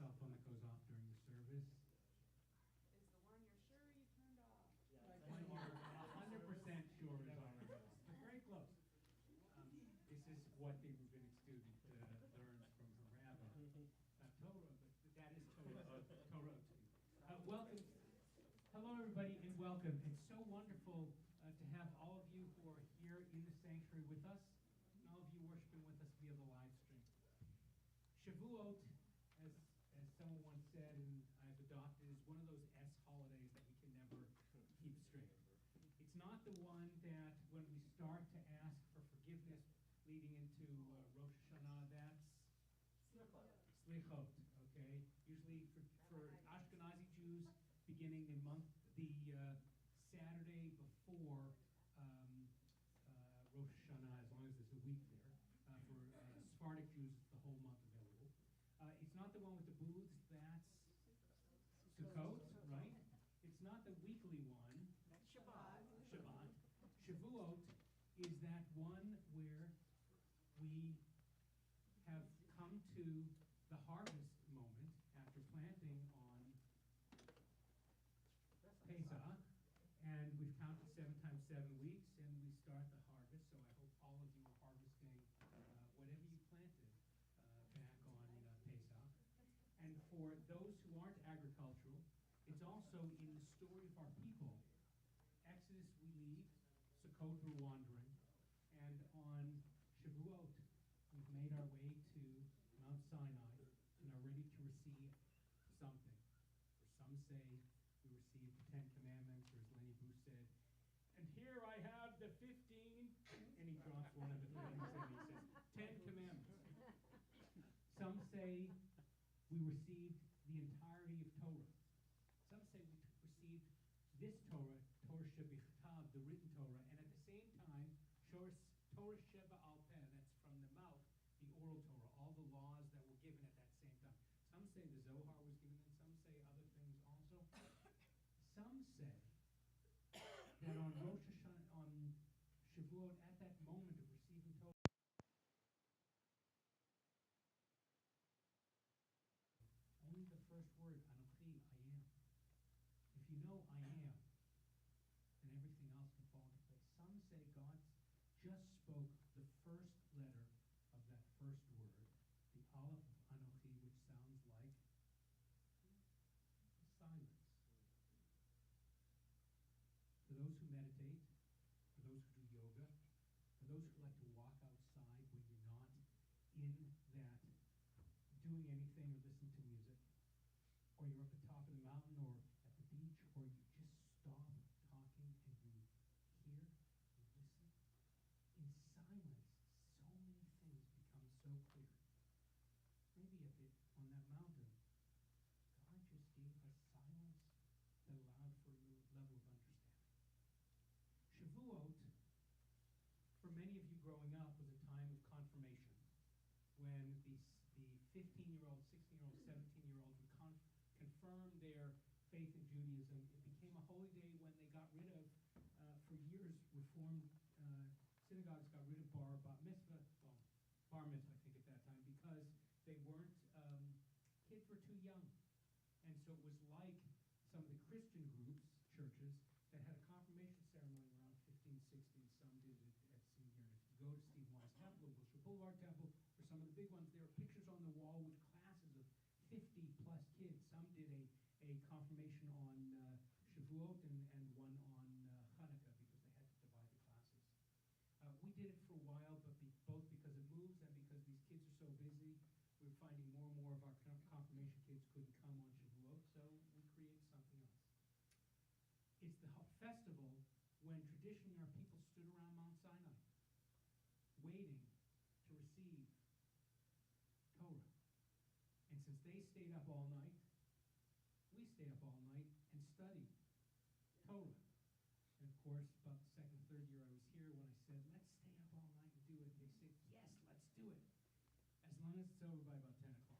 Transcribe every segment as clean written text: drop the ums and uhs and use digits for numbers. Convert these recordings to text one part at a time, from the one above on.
cell phone that goes off during the service. Is the one you're sure you turned off? One you're 100% sure is already off. Very close. This is what the rabbinic student learns from her rabbi. Torah, but that is Torah. Welcome. Hello, everybody, and welcome. It's so wonderful to have all of you who are here in the sanctuary with us, and all of you worshiping with us via the live stream. Shavuot, as someone once said, and I've adopted, is one of those S holidays that we can never keep straight. It's not the one that when we start to ask for forgiveness leading into Rosh Hashanah, that's Slichot, okay? Usually for Ashkenazi Jews, beginning the Saturday before Rosh Hashanah, as long as there's a week there. For Sephardic Jews, it's the whole month available. It's not the one with the booths, that's Sukkot, right? It's not the weekly one. Shabbat. Shavuot is that one where we have come to the harvest moment after planting on Pesach, and we've counted 7 times 7 weeks, and we start the harvest. So I hope all of you are harvesting whatever you planted back on Pesach. And for those who aren't agricultural, it's also in the story of our people. Exodus we leave, Sukkot we're wandering, and on Shavuot we've made our way to Mount Sinai and are ready to receive something. For some say we received the 10 Commandments, or as Lenny Bruce said, and here I have the 15, and he drops one of the things and he says, 10 Commandments. Some say we received the entirety of Torah. Some say we received this Torah, Torah Shebichtav, the written Torah, and at the same time, Torah Sheba Al Peh, that's from the mouth, the oral Torah, all the laws that were given at that same time. Some say the Zohar was given, and some say other things also. Some say that on Rosh Hashanah, on Shavuot, at that moment of receiving Torah, only the first word, Anochi, I am. If you know I am, then everything else can fall into place. Some say God just spoke the first letter of that first word, the Aleph of Anochi, which sounds like silence. For those who meditate, for those who do yoga, for those who like to walk outside when you're not in that doing anything or listening to music, or you're up at the top of the mountain or at the beach, or you just stop talking and you hear, you listen. In silence, so many things become so clear. Maybe on that mountain, God just gave us silence that allowed for a new level of understanding. Shavuot, for many of you growing up, was a time of confirmation, when the 15-year-old, 16-year-old, 17-year-old would confirm their faith in Judaism. It became a holy day when they got rid of, for years, Reformed synagogues got rid of bar mitzvah, I think at that time, because they weren't, kids were too young. And so it was like some of the Christian groups, churches, that had a confirmation ceremony around 15, 16. Some did it at Senior. And if you go to Steve Wise Temple, Wilshire Boulevard Temple, or some of the big ones, there are pictures on the wall with classes of 50 plus kids. Some did a confirmation on Shavuot and one on Hanukkah, because they had to divide the classes. We did it for a while, but both because it moves and because these kids are so busy, we're finding more and more of our confirmation kids couldn't come on Shavuot, so we created something else. It's the festival when traditionally our people stood around Mount Sinai, waiting to receive Torah. And since they stayed up all night, we stay up all night and study Torah. And of course, about the second, third year I was here, when I said, let's stay up all night and do it, they said, yes, let's do it. As long as it's over by about 10 o'clock.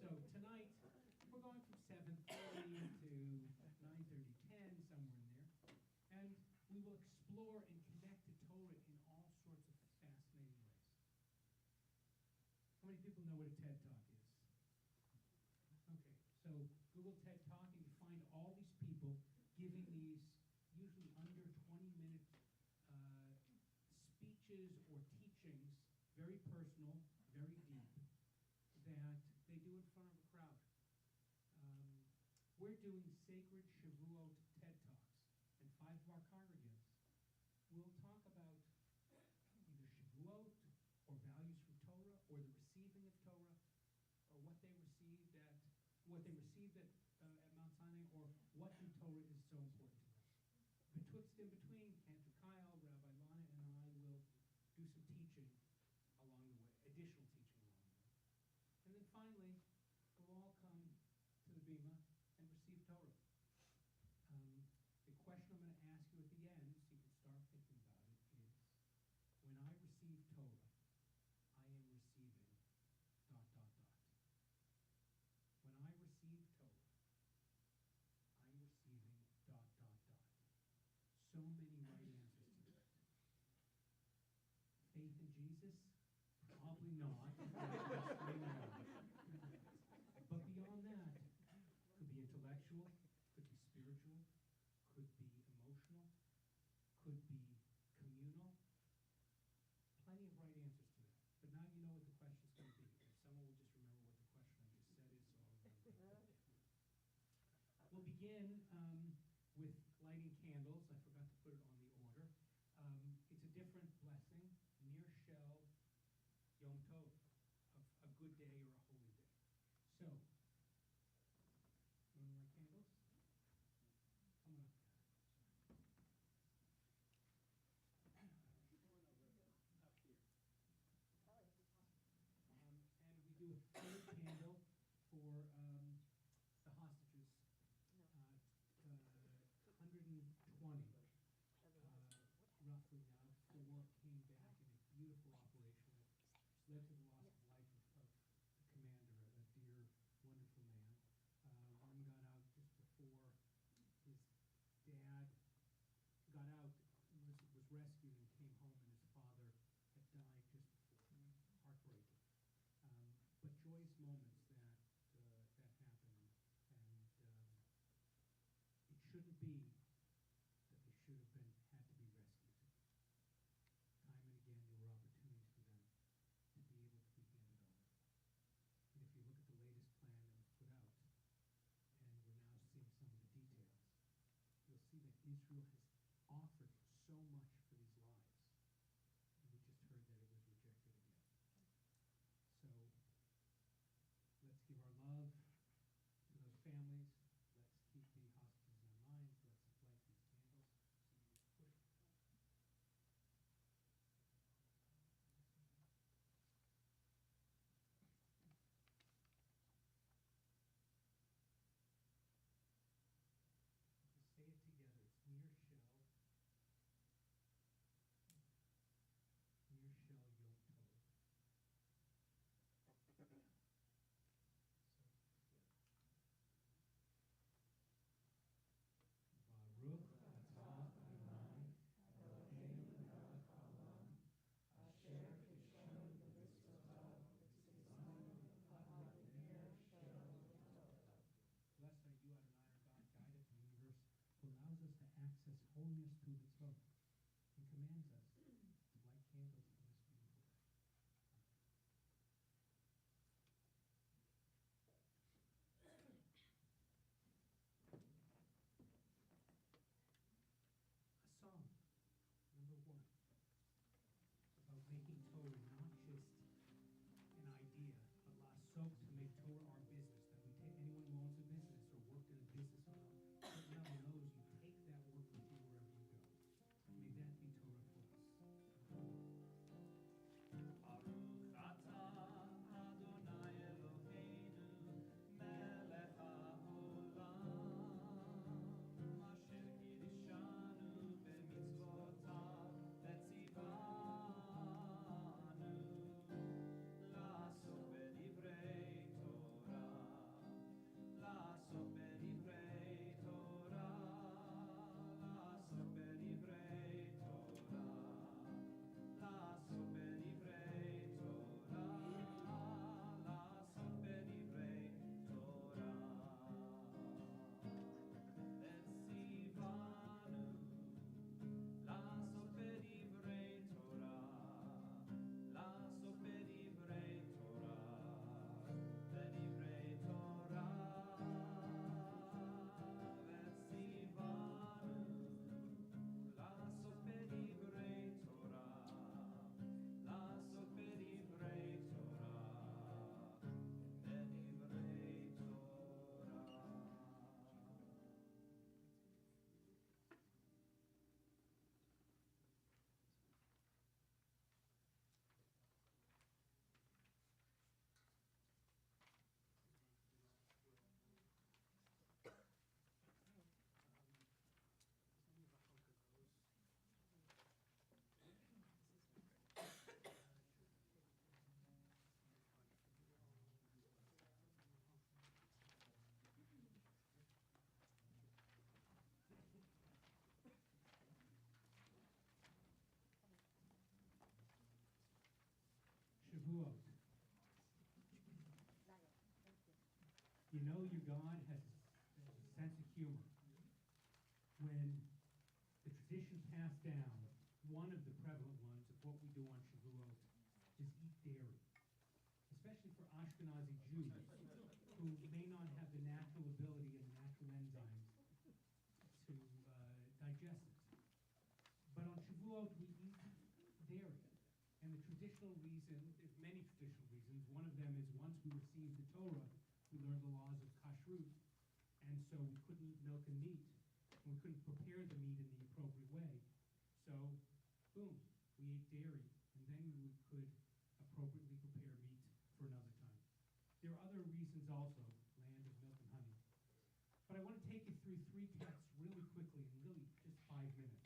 So tonight, we're going from 7:30 to 9:30, 10, somewhere in there. And we will explore and connect to Torah in all sorts of fascinating ways. How many people know what a TED Talk is? So Google TED Talk, and you find all these people giving these usually under 20-minute speeches or teachings, very personal, very deep, that they do in front of a crowd. We're doing sacred Shavuot TED Talks, and 5 of our congregants will talk about either Shavuot or values from Torah or the receiving of Torah or what they received at Mount Sinai, or what in Torah is so important to them. Betwixt in between, Cantor Kyle, Rabbi Lana, and I will do some teaching along the way, additional teaching along the way. And then finally, we'll all come to the Bima and receive Torah. The question I'm going to ask you at the end, so you can start thinking about it, is, when I receive Torah, I am receiving ... When I receive Torah, I'm receiving ... So many right answers to that. Faith in Jesus? Probably not. But beyond that, could be intellectual, could be spiritual, could be emotional, could be communal. Plenty of right answers to that. But now you know what the question's going to be. If someone will just remember what the question I just said is, so I'll remember. We'll begin with lighting candles. I forgot to put it on the order. It's a different blessing, Nir Shel Yom Tov, a good day or a holy day. So, you want to light candles? Come on up. Up here. And we do a third candle for the hostages. 120, roughly now. 4 came back in a beautiful operation that led to the loss of life of the commander, a dear, wonderful man. One got out just before his dad got out, was rescued and came home, and his father had died just before. Heartbreaking. But joyous moments that happened, and it shouldn't be that they should have had to be rescued. Time and again, there were opportunities for them to be able to be handed over. And if you look at the latest plan that was put out, and we're now seeing some of the details, you'll see that Israel has offered so much for these lives, and we just heard that it was rejected again. So let's give our love to those families. Let's keep the hostages in our minds. Let's light these candles. So you push. Just say it together. It's Nir Shel Yom Tov. Baruch atah Adonai Eloheinu melech haolam asher kishon b'mitzvotav v'tzivanu b'nir shel Yom Tov. Blessed are you, Adonai, our God, guide of the universe, who allows us to access holiness through the Torah and commands us to light candles on this beautiful day. A song, number 1, about making Torah not just an idea, but lasok, to make Torah our business. That we take, anyone who owns a business or worked in a business on a certain level knows you take that work with you wherever you go. May that be Torah for us. Baruch atah Adonai Eloheinu melech haolam asher kiddushanu b'mitzvotav v'tzivanu la'asok b'divrei Torah. you know your God has a sense of humor. When the tradition passed down, one of the prevalent ones of what we do on Shavuot is eat dairy, especially for Ashkenazi Jews who may not have the natural ability and the natural enzymes to digest it. But on Shavuot, we eat dairy. And the traditional reason, there's many traditional reasons. One of them is once we received the Torah, we learned the laws of kashrut, and so we couldn't eat milk and meat, and we couldn't prepare the meat in the appropriate way. So, boom, we ate dairy, and then we could appropriately prepare meat for another time. There are other reasons also, land of milk and honey. But I want to take you through three texts really quickly, in really just 5 minutes,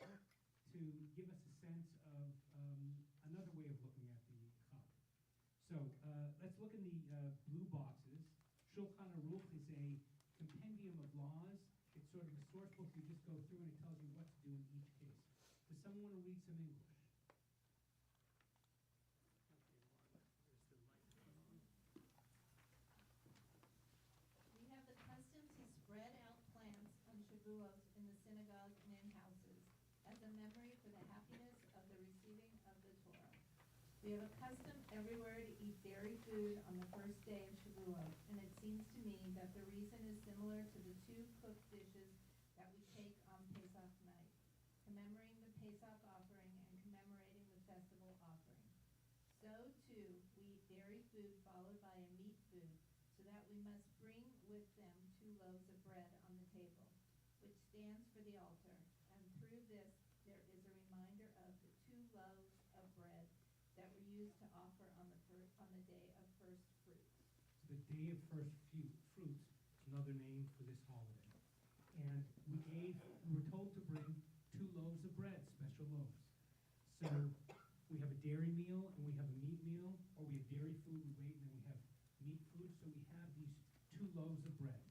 to give us a sense of another way of looking at the Chag. So let's look in the blue boxes. Shulchan Aruch is a compendium of laws. It's sort of a source book you just go through and it tells you what to do in each case. Does someone want to read some English? We have the custom to spread out plants on Shavuot in the synagogues and in houses as a memory for the happiness of the receiving of the Torah. We have a custom everywhere to eat dairy food on the first day of Shavuot, and it seems to me that the reason is similar to the two cooked dishes that we take on Pesach night, commemorating the Pesach offering and commemorating the festival offering. So, too, we eat dairy food followed by a meat food, so that we must bring with them 2 loaves of bread on the table, which stands for the altar, and through this there is a reminder of the 2 loaves of bread that were used to offer on the day of first fruits. The day of first fruits is another name for this holiday. And we were told to bring 2 loaves of bread, special loaves. So we have a dairy meal and we have a meat meal, or we have dairy food, we wait, and then we have meat food. So we have these 2 loaves of bread.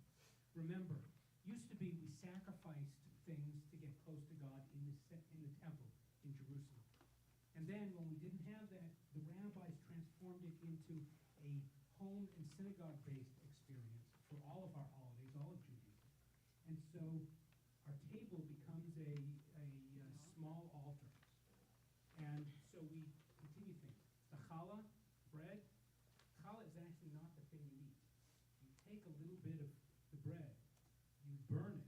Remember, used to be we sacrificed things to get close to God in the temple in Jerusalem. And then when we didn't have that, the rabbis transformed it into a home and synagogue-based experience for all of our holidays, all of Judaism. And so our table becomes a small altar. And so we continue things. The challah, bread, challah is actually not the thing you eat. You take a little bit of the bread, you burn it,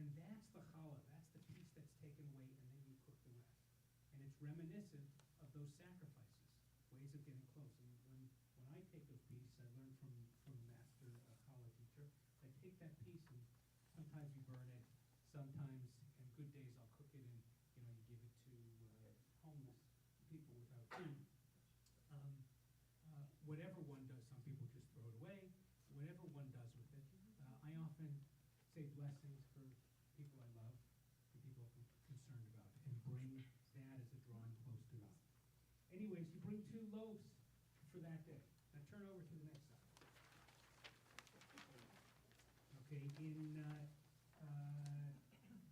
and that's the challah. That's the piece that's taken away, and then you cook the rest. And it's reminiscent of those sacrifices, ways of getting close. And when I take those pieces, I learned from master challah teacher, I take that piece and sometimes you burn it, sometimes in good days I'll cook it and you give it to homeless people without food. Whatever one does, some people just throw it away. Whatever one does with it, I often say blessings for people I love, for people I'm concerned about, and bring that as a drawing close to God. Anyways, you bring 2 loaves for that day. Now turn over to the next side. Okay, in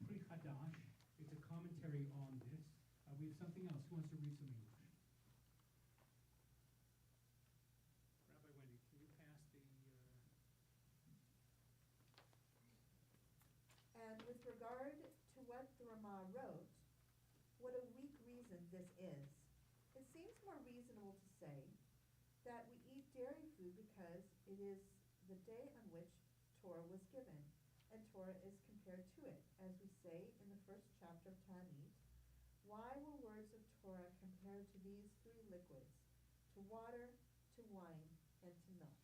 Pri Chadash, it's a commentary on this. We have something else. Who wants to read some English? Rabbi Wendy, can you pass the... And with regard to what the Ramah wrote, what a weak reason this is. It seems more reasonable to say that we eat dairy food because it is the day on which Torah was given, and Torah is compared to it. As we say in the first chapter of Ta'anit, why were words of Torah compared to these 3 liquids, to water, to wine, and to milk?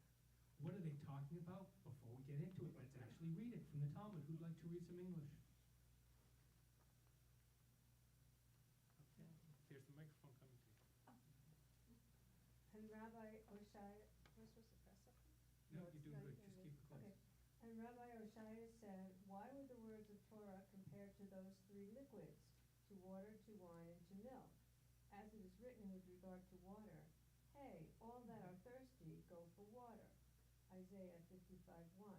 What are they talking about? Before we get into it, let's actually read it from the Talmud. Who'd like to read some English? Okay, there's the microphone coming to you. And Rabbi Oshaya, am I supposed to press something? No, you're doing good. Just keep it close. Okay. And Rabbi Oshaya said, why were the words of Torah compared to those 3 liquids, to water, to wine, and to milk? As it is written with regard to water, hey, all that are thirsty, go for water. Isaiah 55:1.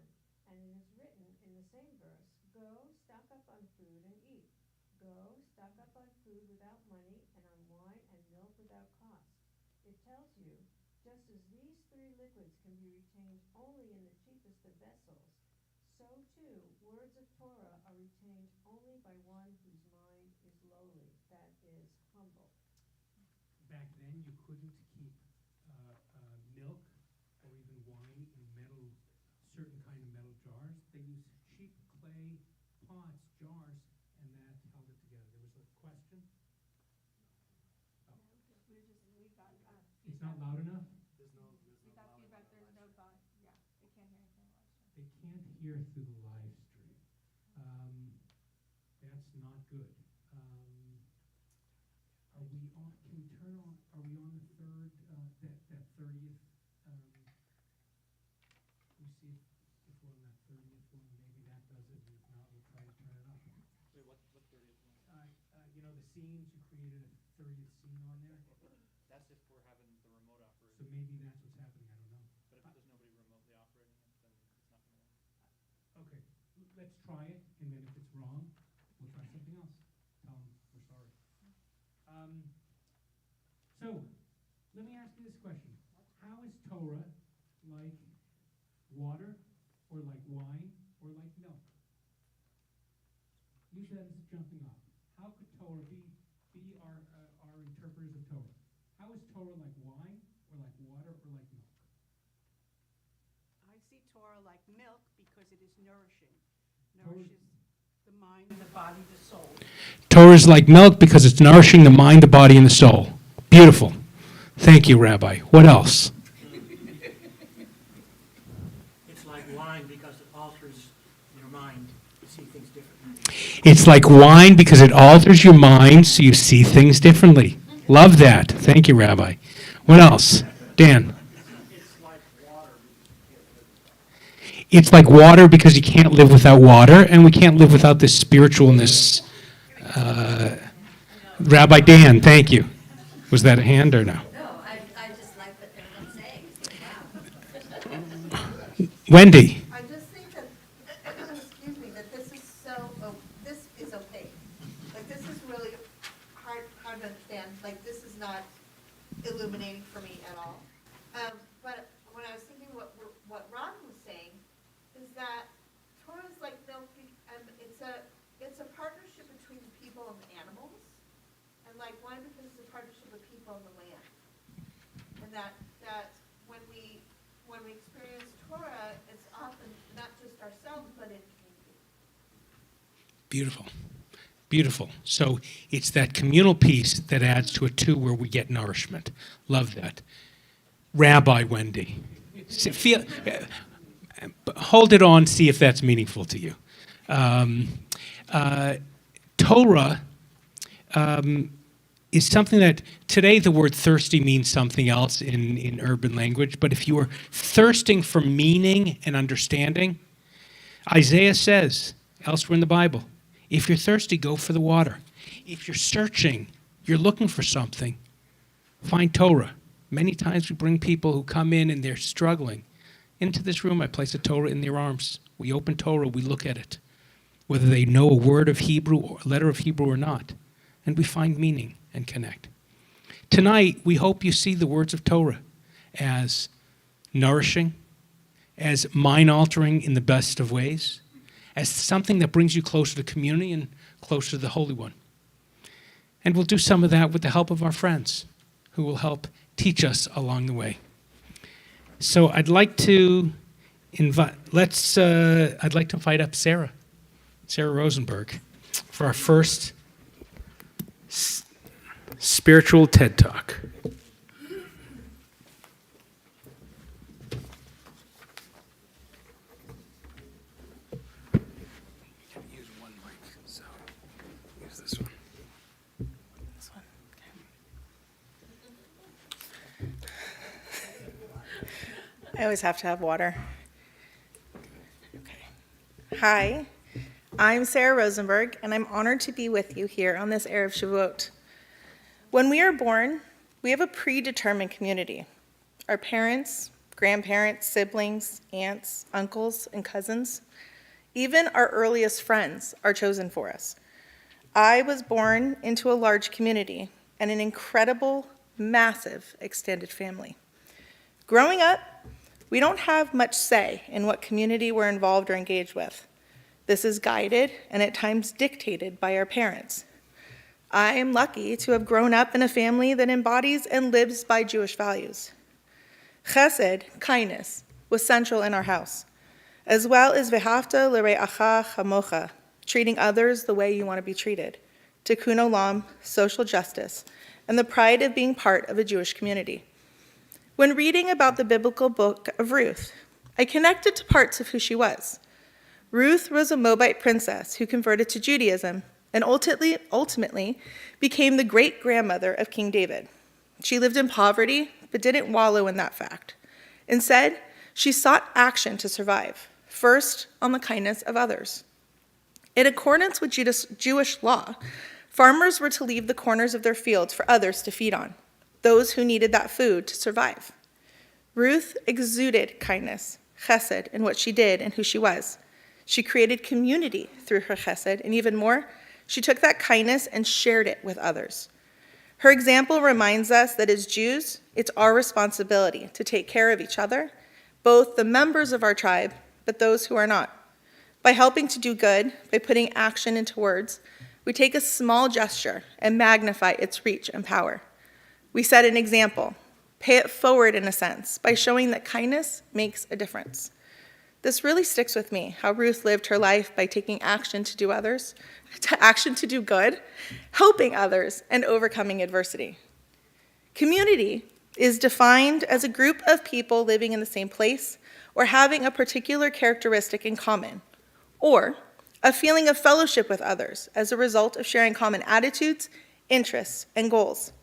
And it is written in the same verse, go, stock up on food and eat. Go, stock up on food without money, and on wine and milk without cost. It tells you, just as these 3 liquids can be retained only in the cheapest just the vessels, so too words of Torah are retained only by one whose mind is lowly, that is, humble. Back then, you couldn't keep milk or even wine in certain kind of metal jars. They used cheap clay pots, jars, and that held it together. There was a question? Oh. It's not loud enough? We got feedback, there's no thought, yeah, they can't hear anything in the live stream. They can't hear through the live stream. That's not good. Are we on? Can we turn on? Are we on the third? That 30th. We see if we're on that 30th one. Maybe that does it. If not, we'll try to turn it up. Wait, what 30th one? You know the scenes. You created a 30th scene on there. That's if we're having the remote operating. So maybe that's what's happening. I don't know. But if there's nobody remotely operating it, then it's not going to work. Okay, let's try it, and then if it's wrong, we'll try something else. Tell them we're sorry. So, let me ask you this question. How is Torah like water, or like wine, or like milk? Use that as a jumping off. How could Torah be our interpreters of Torah? How is Torah like wine, or like water, or like milk? I see Torah like milk because it is nourishing. Torah- Nourishes the mind, the body, the soul. Torah is like milk because it's nourishing the mind, the body, and the soul. Beautiful. Thank you, Rabbi. What else? It's like wine because it alters your mind to see things differently. It's like wine because it alters your mind so you see things differently. Love that. Thank you, Rabbi. What else? Dan. It's like water. It's like water because you can't live without water, and we can't live without this spiritualness. Rabbi Dan, thank you. Was that a hand or no? No, I just like what everyone's saying. Wow. Wendy. I just think that, excuse me, that this is this is opaque. Like, this is really hard to understand. Like, this is not illuminating for me at all. But when I was thinking what Ron was saying, is that Torah is like milk, and it's a partnership between the people and the animals, and like wine because it's a partnership with people and the land. And that when we experience Torah, it's often not just ourselves, but in community. Beautiful. Beautiful. So it's that communal piece that adds to it too, where we get nourishment. Love that. Rabbi Wendy. Hold it on, see if that's meaningful to you. Torah is something that, today the word thirsty means something else in urban language, but if you are thirsting for meaning and understanding, Isaiah says, elsewhere in the Bible, if you're thirsty, go for the water. If you're searching, you're looking for something, find Torah. Many times we bring people who come in and they're struggling. Into this room, I place a Torah in their arms. We open Torah, we look at it, whether they know a word of Hebrew or a letter of Hebrew or not, and we find meaning and connect. Tonight, we hope you see the words of Torah as nourishing, as mind-altering in the best of ways, as something that brings you closer to community and closer to the Holy One. And we'll do some of that with the help of our friends who will help teach us along the way. So I'd like to invite up Sarah Rosenberg, for our first spiritual TED Talk. Use one mic, so use this one. This one, okay. I always have to have water. Okay. Hi, I'm Sarah Rosenberg, and I'm honored to be with you here on this Erev Shavuot. When we are born, we have a predetermined community. Our parents, grandparents, siblings, aunts, uncles, and cousins, even our earliest friends are chosen for us. I was born into a large community and an incredible, massive extended family. Growing up, we don't have much say in what community we're involved or engaged with. This is guided and at times dictated by our parents. I am lucky to have grown up in a family that embodies and lives by Jewish values. Chesed, kindness, was central in our house, as well as V'ahavta l're'acha chamocha, treating others the way you want to be treated, Tikkun olam, social justice, and the pride of being part of a Jewish community. When reading about the biblical book of Ruth, I connected to parts of who she was. Ruth was a Moabite princess who converted to Judaism and ultimately became the great-grandmother of King David. She lived in poverty, but didn't wallow in that fact. Instead, she sought action to survive, first on the kindness of others. In accordance with Jewish law, farmers were to leave the corners of their fields for others to feed on, those who needed that food to survive. Ruth exuded kindness, chesed, in what she did and who she was. She created community through her chesed, and even more, she took that kindness and shared it with others. Her example reminds us that as Jews, it's our responsibility to take care of each other, both the members of our tribe, but those who are not. By helping to do good, by putting action into words, we take a small gesture and magnify its reach and power. We set an example, pay it forward in a sense, by showing that kindness makes a difference. This really sticks with me, how Ruth lived her life by taking action to do good, helping others, and overcoming adversity. Community is defined as a group of people living in the same place or having a particular characteristic in common, or a feeling of fellowship with others as a result of sharing common attitudes, interests, and goals.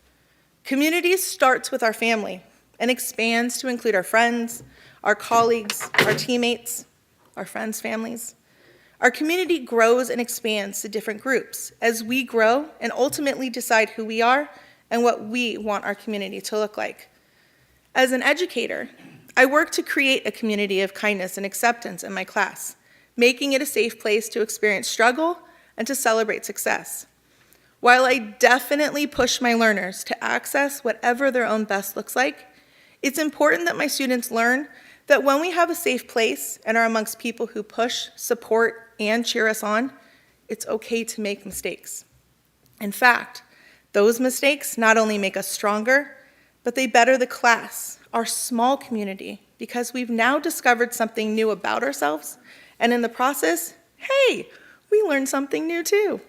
Community starts with our family and expands to include our friends, our colleagues, our teammates, our friends' families. Our community grows and expands to different groups as we grow and ultimately decide who we are and what we want our community to look like. As an educator, I work to create a community of kindness and acceptance in my class, making it a safe place to experience struggle and to celebrate success. While I definitely push my learners to access whatever their own best looks like, it's important that my students learn that when we have a safe place and are amongst people who push, support, and cheer us on, it's okay to make mistakes. In fact, those mistakes not only make us stronger, but they better the class, our small community, because we've now discovered something new about ourselves, and in the process, hey, we learned something new too.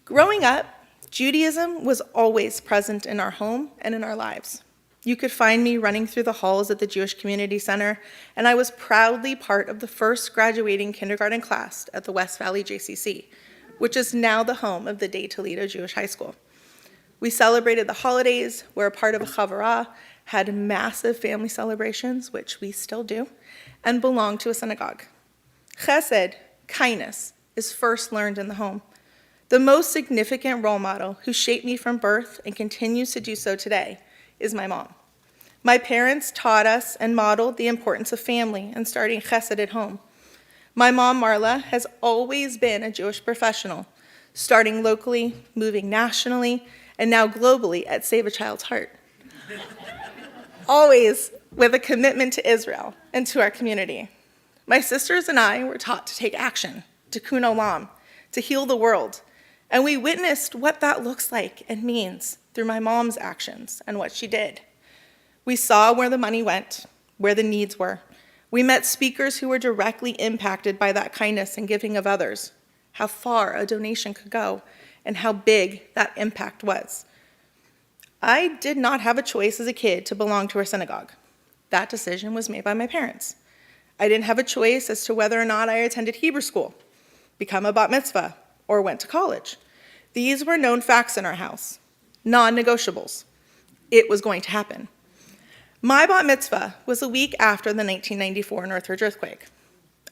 Growing up, Judaism was always present in our home and in our lives. You could find me running through the halls at the Jewish Community Center, and I was proudly part of the first graduating kindergarten class at the West Valley JCC, which is now the home of the Day Toledo Jewish High School. We celebrated the holidays, were a part of a chavarah, had massive family celebrations, which we still do, and belonged to a synagogue. Chesed, kindness, is first learned in the home. The most significant role model who shaped me from birth and continues to do so today is my mom. My parents taught us and modeled the importance of family and starting chesed at home. My mom, Marla, has always been a Jewish professional, starting locally, moving nationally, and now globally at Save a Child's Heart. Always with a commitment to Israel and to our community. My sisters and I were taught to take action, tikkun olam, to heal the world, and we witnessed what that looks like and means through my mom's actions and what she did. We saw where the money went, where the needs were. We met speakers who were directly impacted by that kindness and giving of others, how far a donation could go, and how big that impact was. I did not have a choice as a kid to belong to our synagogue. That decision was made by my parents. I didn't have a choice as to whether or not I attended Hebrew school, become a bat mitzvah, or went to college. These were known facts in our house, non-negotiables. It was going to happen. My bat mitzvah was a week after the 1994 Northridge earthquake.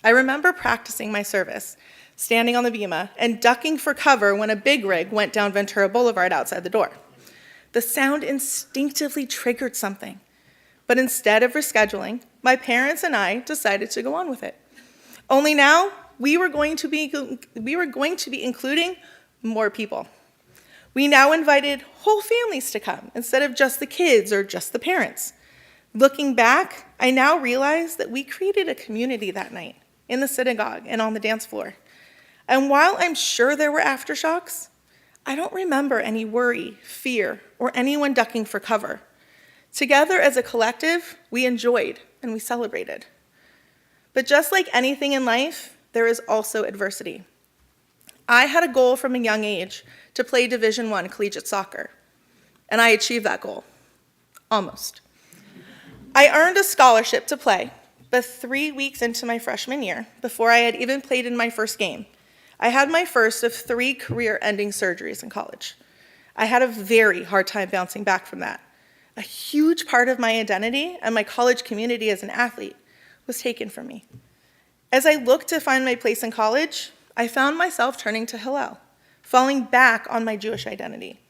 I remember practicing my service, standing on the bima, and ducking for cover when a big rig went down Ventura Boulevard outside the door. The sound instinctively triggered something, but instead of rescheduling, my parents and I decided to go on with it. Only now, we were going to be including more people. We now invited whole families to come instead of just the kids or just the parents. Looking back, I now realize that we created a community that night in the synagogue and on the dance floor. And while I'm sure there were aftershocks, I don't remember any worry, fear, or anyone ducking for cover. Together as a collective, we enjoyed and we celebrated. But just like anything in life, there is also adversity. I had a goal from a young age to play Division I collegiate soccer, and I achieved that goal, almost. I earned a scholarship to play, but 3 weeks into my freshman year, before I had even played in my first game, I had my first of 3 career-ending surgeries in college. I had a very hard time bouncing back from that. A huge part of my identity and my college community as an athlete was taken from me. As I looked to find my place in college, I found myself turning to Hillel, falling back on my Jewish identity.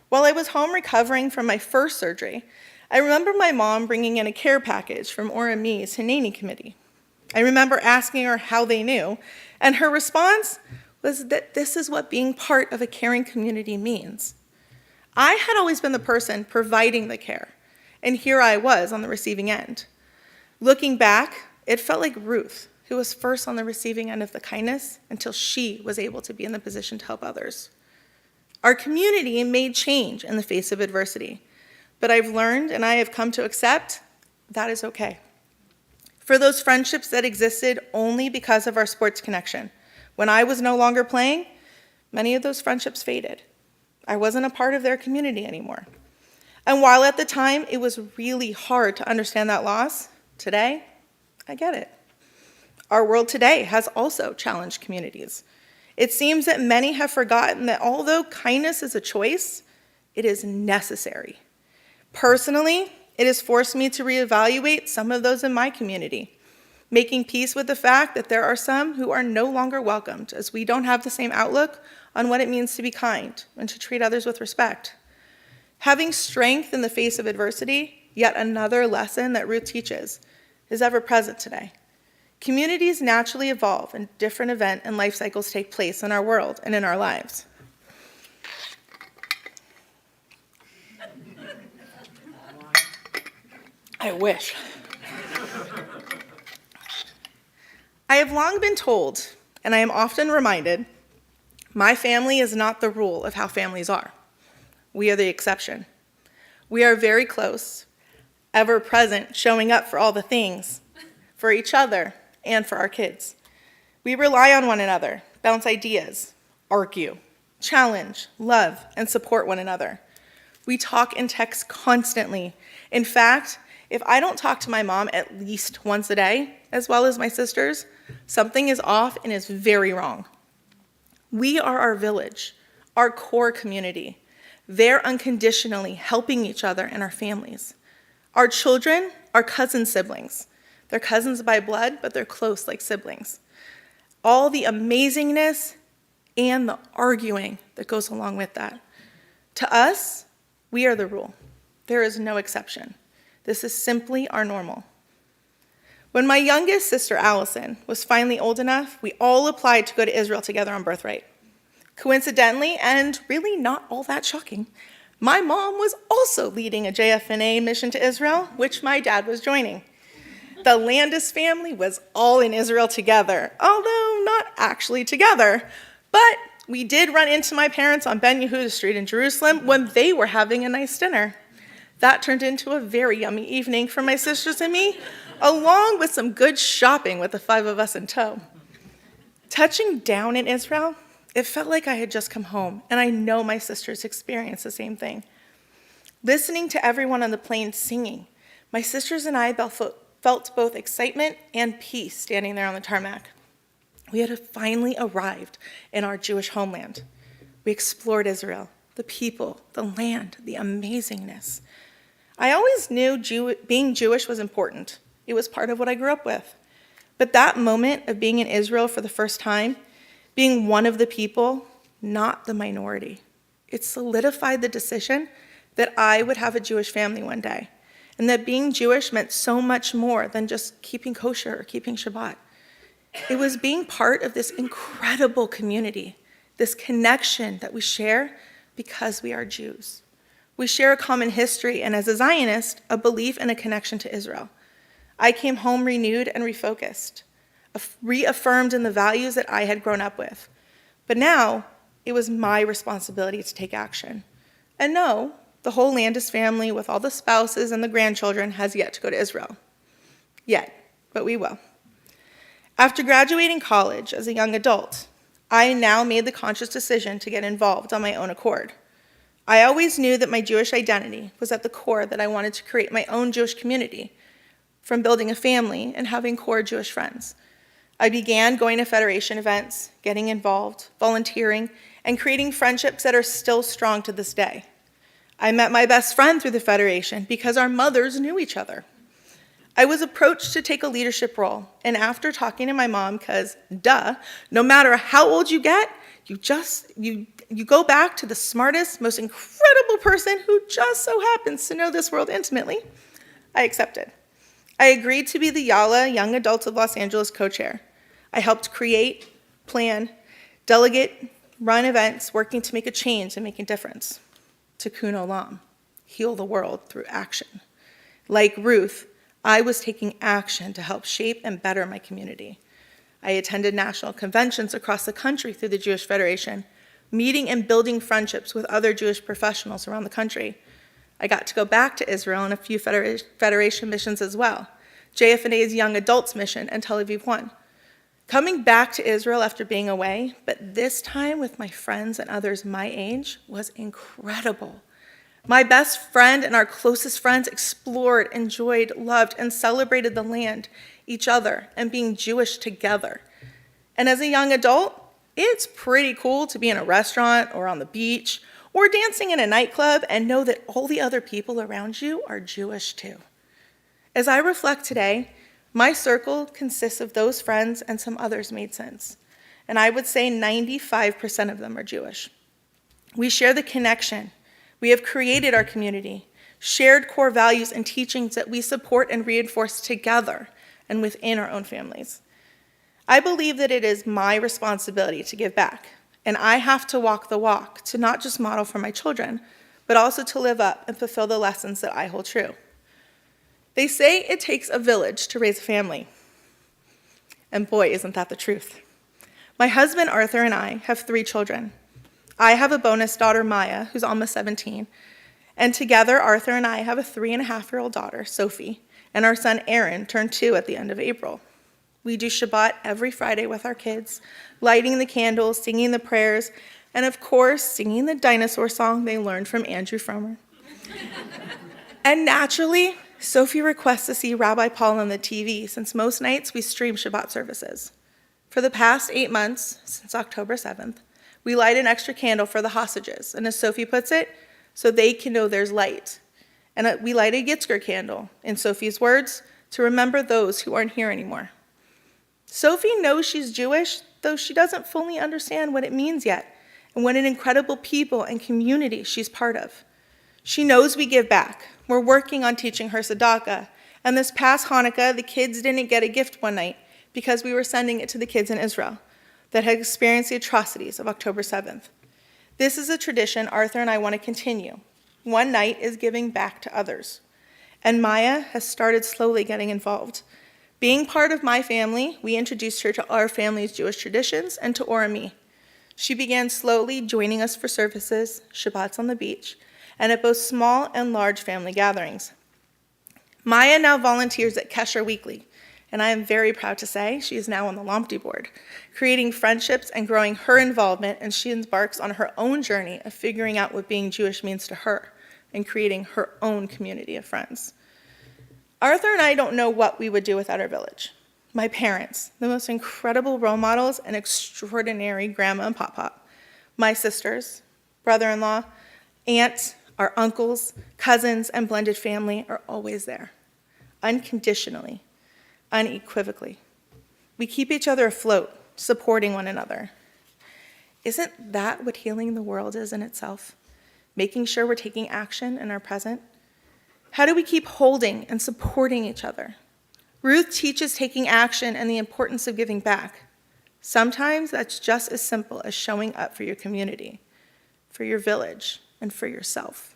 While I was home recovering from my first surgery, I remember my mom bringing in a care package from Orame's Hineni committee. I remember asking her how they knew, and her response was that this is what being part of a caring community means. I had always been the person providing the care, and here I was on the receiving end. Looking back, it felt like Ruth, who was first on the receiving end of the kindness until she was able to be in the position to help others. Our community made change in the face of adversity, but I've learned and I have come to accept that is okay. For those friendships that existed only because of our sports connection, when I was no longer playing, many of those friendships faded. I wasn't a part of their community anymore. And while at the time it was really hard to understand that loss, today, I get it. Our world today has also challenged communities. It seems that many have forgotten that although kindness is a choice, it is necessary. Personally, it has forced me to reevaluate some of those in my community, making peace with the fact that there are some who are no longer welcomed, as we don't have the same outlook on what it means to be kind and to treat others with respect. Having strength in the face of adversity, yet another lesson that Ruth teaches, is ever present today. Communities naturally evolve and different event and life cycles take place in our world and in our lives. I wish. I have long been told, and I am often reminded, my family is not the rule of how families are. We are the exception. We are very close, ever present, showing up for all the things, for each other, and for our kids. We rely on one another, bounce ideas, argue, challenge, love, and support one another. We talk and text constantly. In fact, if I don't talk to my mom at least once a day, as well as my sisters, something is off and is very wrong. We are our village, our core community. They're unconditionally helping each other and our families. Our children are cousin siblings. They're cousins by blood, but they're close like siblings. All the amazingness and the arguing that goes along with that. To us, we are the rule. There is no exception. This is simply our normal. When my youngest sister, Allison, was finally old enough, we all applied to go to Israel together on birthright. Coincidentally, and really not all that shocking, my mom was also leading a JFNA mission to Israel, which my dad was joining. The Landis family was all in Israel together, although not actually together. But we did run into my parents on Ben Yehuda Street in Jerusalem when they were having a nice dinner. That turned into a very yummy evening for my sisters and me, along with some good shopping with the 5 of us in tow. Touching down in Israel, it felt like I had just come home, and I know my sisters experienced the same thing. Listening to everyone on the plane singing, my sisters and I felt both excitement and peace standing there on the tarmac. We had finally arrived in our Jewish homeland. We explored Israel, the people, the land, the amazingness. I always knew being Jewish was important. It was part of what I grew up with. But that moment of being in Israel for the first time, being one of the people, not the minority, it solidified the decision that I would have a Jewish family one day, and that being Jewish meant so much more than just keeping kosher or keeping Shabbat. It was being part of this incredible community, this connection that we share because we are Jews. We share a common history, and as a Zionist, a belief and a connection to Israel. I came home renewed and refocused, reaffirmed in the values that I had grown up with. But now, it was my responsibility to take action. And no, the whole Landis family, with all the spouses and the grandchildren, has yet to go to Israel. Yet, but we will. After graduating college as a young adult, I now made the conscious decision to get involved on my own accord. I always knew that my Jewish identity was at the core, that I wanted to create my own Jewish community, from building a family and having core Jewish friends. I began going to Federation events, getting involved, volunteering, and creating friendships that are still strong to this day. I met my best friend through the Federation because our mothers knew each other. I was approached to take a leadership role, and after talking to my mom, because no matter how old you get, you go back to the smartest, most incredible person who just so happens to know this world intimately, I accepted. I agreed to be the YALA Young Adults of Los Angeles co-chair. I helped create, plan, delegate, run events, working to make a change and make a difference. Tikkun olam, heal the world through action. Like Ruth, I was taking action to help shape and better my community. I attended national conventions across the country through the Jewish Federation, meeting and building friendships with other Jewish professionals around the country. I got to go back to Israel on a few Federation missions as well, JF&A's Young Adults mission and Tel Aviv 1. Coming back to Israel after being away, but this time with my friends and others my age, was incredible. My best friend and our closest friends explored, enjoyed, loved, and celebrated the land, each other, and being Jewish together. And as a young adult, it's pretty cool to be in a restaurant or on the beach or dancing in a nightclub and know that all the other people around you are Jewish too. As I reflect today, my circle consists of those friends and some others made sense. And I would say 95% of them are Jewish. We share the connection. We have created our community, shared core values and teachings that we support and reinforce together and within our own families. I believe that it is my responsibility to give back, and I have to walk the walk to not just model for my children, but also to live up and fulfill the lessons that I hold true. They say it takes a village to raise a family, and boy, isn't that the truth. My husband Arthur and I have 3 children. I have a bonus daughter, Maya, who's almost 17, and together Arthur and I have a 3.5-year-old daughter, Sophie, and our son Aaron turned 2 at the end of April. We do Shabbat every Friday with our kids, lighting the candles, singing the prayers, and of course, singing the dinosaur song they learned from Andrew Frommer. And naturally, Sophie requests to see Rabbi Paul on the TV, since most nights we stream Shabbat services. For the past 8 months, since October 7th, we light an extra candle for the hostages, and as Sophie puts it, so they can know there's light. And we light a Yitzger candle, in Sophie's words, to remember those who aren't here anymore. Sophie knows she's Jewish, though she doesn't fully understand what it means yet, and what an incredible people and community she's part of. She knows we give back. We're working on teaching her tzedakah, and this past Hanukkah, the kids didn't get a gift one night because we were sending it to the kids in Israel that had experienced the atrocities of October 7th. This is a tradition Arthur and I want to continue. One night is giving back to others. And Maya has started slowly getting involved. Being part of my family, we introduced her to our family's Jewish traditions and to Orami. She began slowly joining us for services, Shabbats on the beach, and at both small and large family gatherings. Maya now volunteers at Kesher Weekly, and I am very proud to say she is now on the Lomti board, creating friendships and growing her involvement, and she embarks on her own journey of figuring out what being Jewish means to her and creating her own community of friends. Arthur and I don't know what we would do without our village. My parents, the most incredible role models and extraordinary grandma and pop-pop. My sisters, brother-in-law, aunt, our uncles, cousins, and blended family are always there, unconditionally, unequivocally. We keep each other afloat, supporting one another. Isn't that what healing the world is in itself? Making sure we're taking action in our present? How do we keep holding and supporting each other? Ruth teaches taking action and the importance of giving back. Sometimes that's just as simple as showing up for your community, for your village, and for yourself.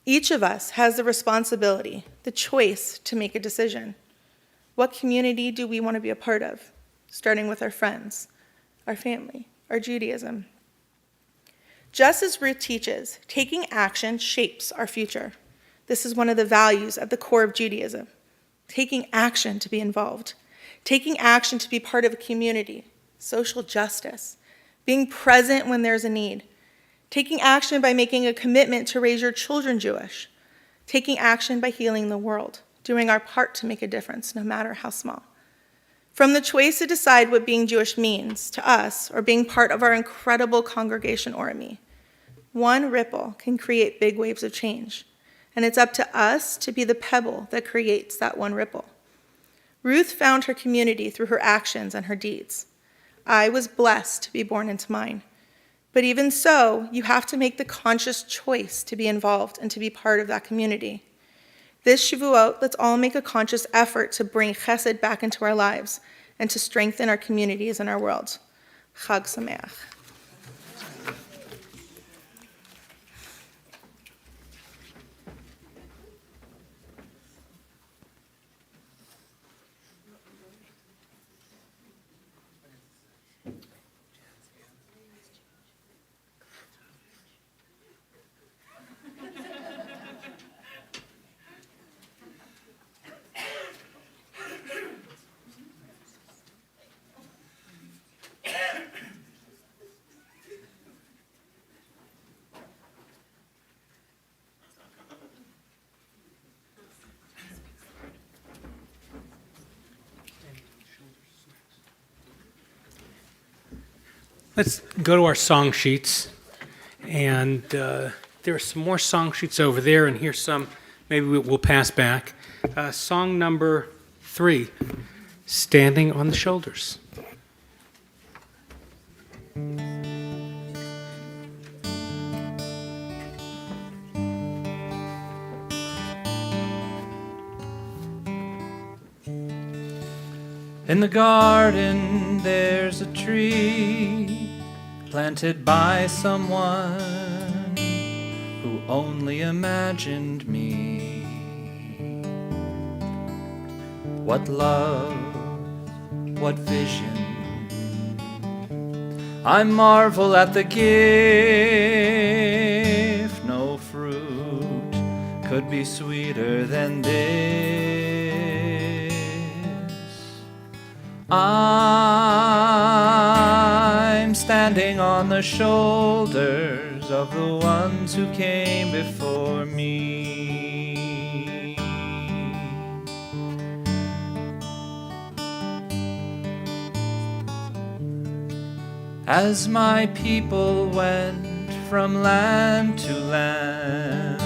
Each of us has the responsibility, the choice to make a decision. What community do we want to be a part of? Starting with our friends, our family, our Judaism. Just as Ruth teaches, taking action shapes our future. This is one of the values at the core of Judaism. Taking action to be involved. Taking action to be part of a community. Social justice. Being present when there's a need. Taking action by making a commitment to raise your children Jewish. Taking action by healing the world. Doing our part to make a difference, no matter how small. From the choice to decide what being Jewish means to us, or being part of our incredible congregation Orami, one ripple can create big waves of change, and it's up to us to be the pebble that creates that one ripple. Ruth found her community through her actions and her deeds. I was blessed to be born into mine. But even so, you have to make the conscious choice to be involved and to be part of that community. This Shavuot, let's all make a conscious effort to bring chesed back into our lives and to strengthen our communities and our world. Chag Sameach. Let's go to our song sheets. And there are some more song sheets over there, and here's some maybe we'll pass back. Song number 3, Standing on the Shoulders. In the garden there's a tree planted by someone who only imagined me. What love, what vision. I marvel at the gift. No fruit could be sweeter than this. I'm standing on the shoulders of the ones who came before me. As my people went from land to land,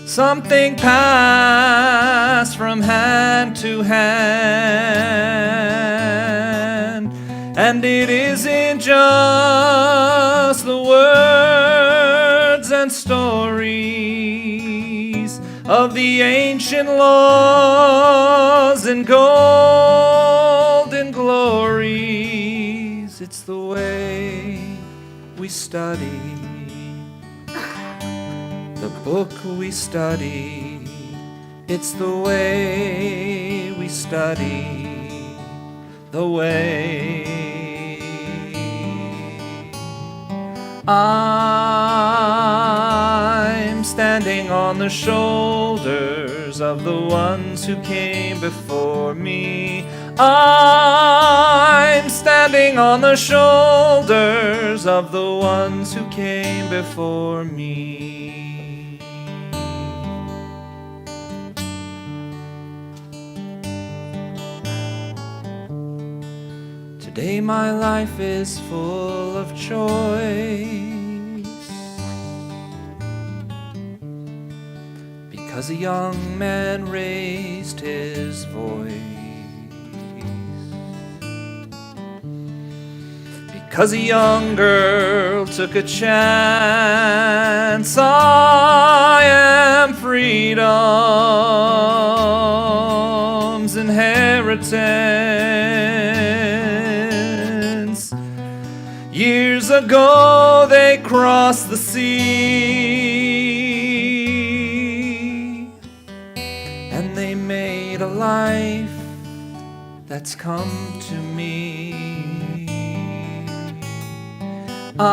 something passed from hand to hand, and it isn't just the words and stories of the ancient laws and golden glories. It's the way we study, the book we study. It's the way we study, the way. I'm standing on the shoulders of the ones who came before me. I'm standing on the shoulders of the ones who came before me. Today my life is full of choice, because a young man raised his voice, because a young girl took a chance. I am freedom's inheritance. Years ago they crossed the sea, and they made a life that's come to me. I'm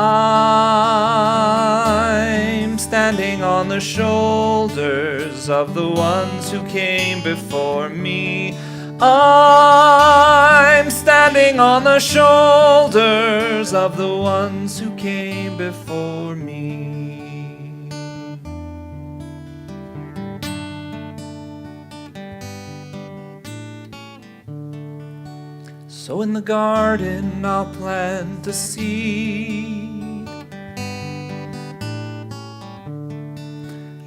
standing on the shoulders of the ones who came before me. I'm standing on the shoulders of the ones who came before me. So in the garden I'll plant a seed,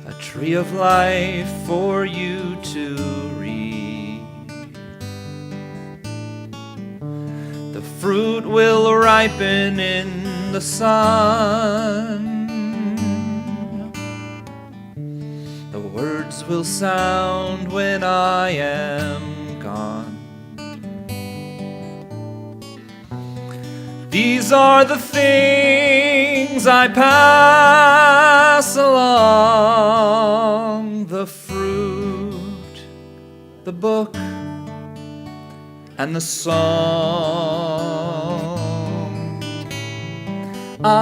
a tree of life for you to read. The fruit will ripen in the sun. The words will sound when I am gone. These are the things I pass along, the fruit, the book, and the song. I'm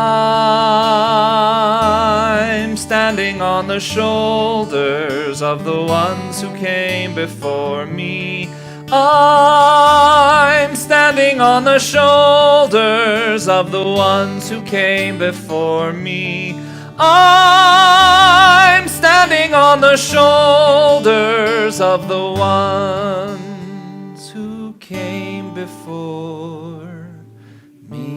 standing on the shoulders of the ones who came before me. I'm standing on the shoulders of the ones who came before me. I'm standing on the shoulders of the ones who came before me.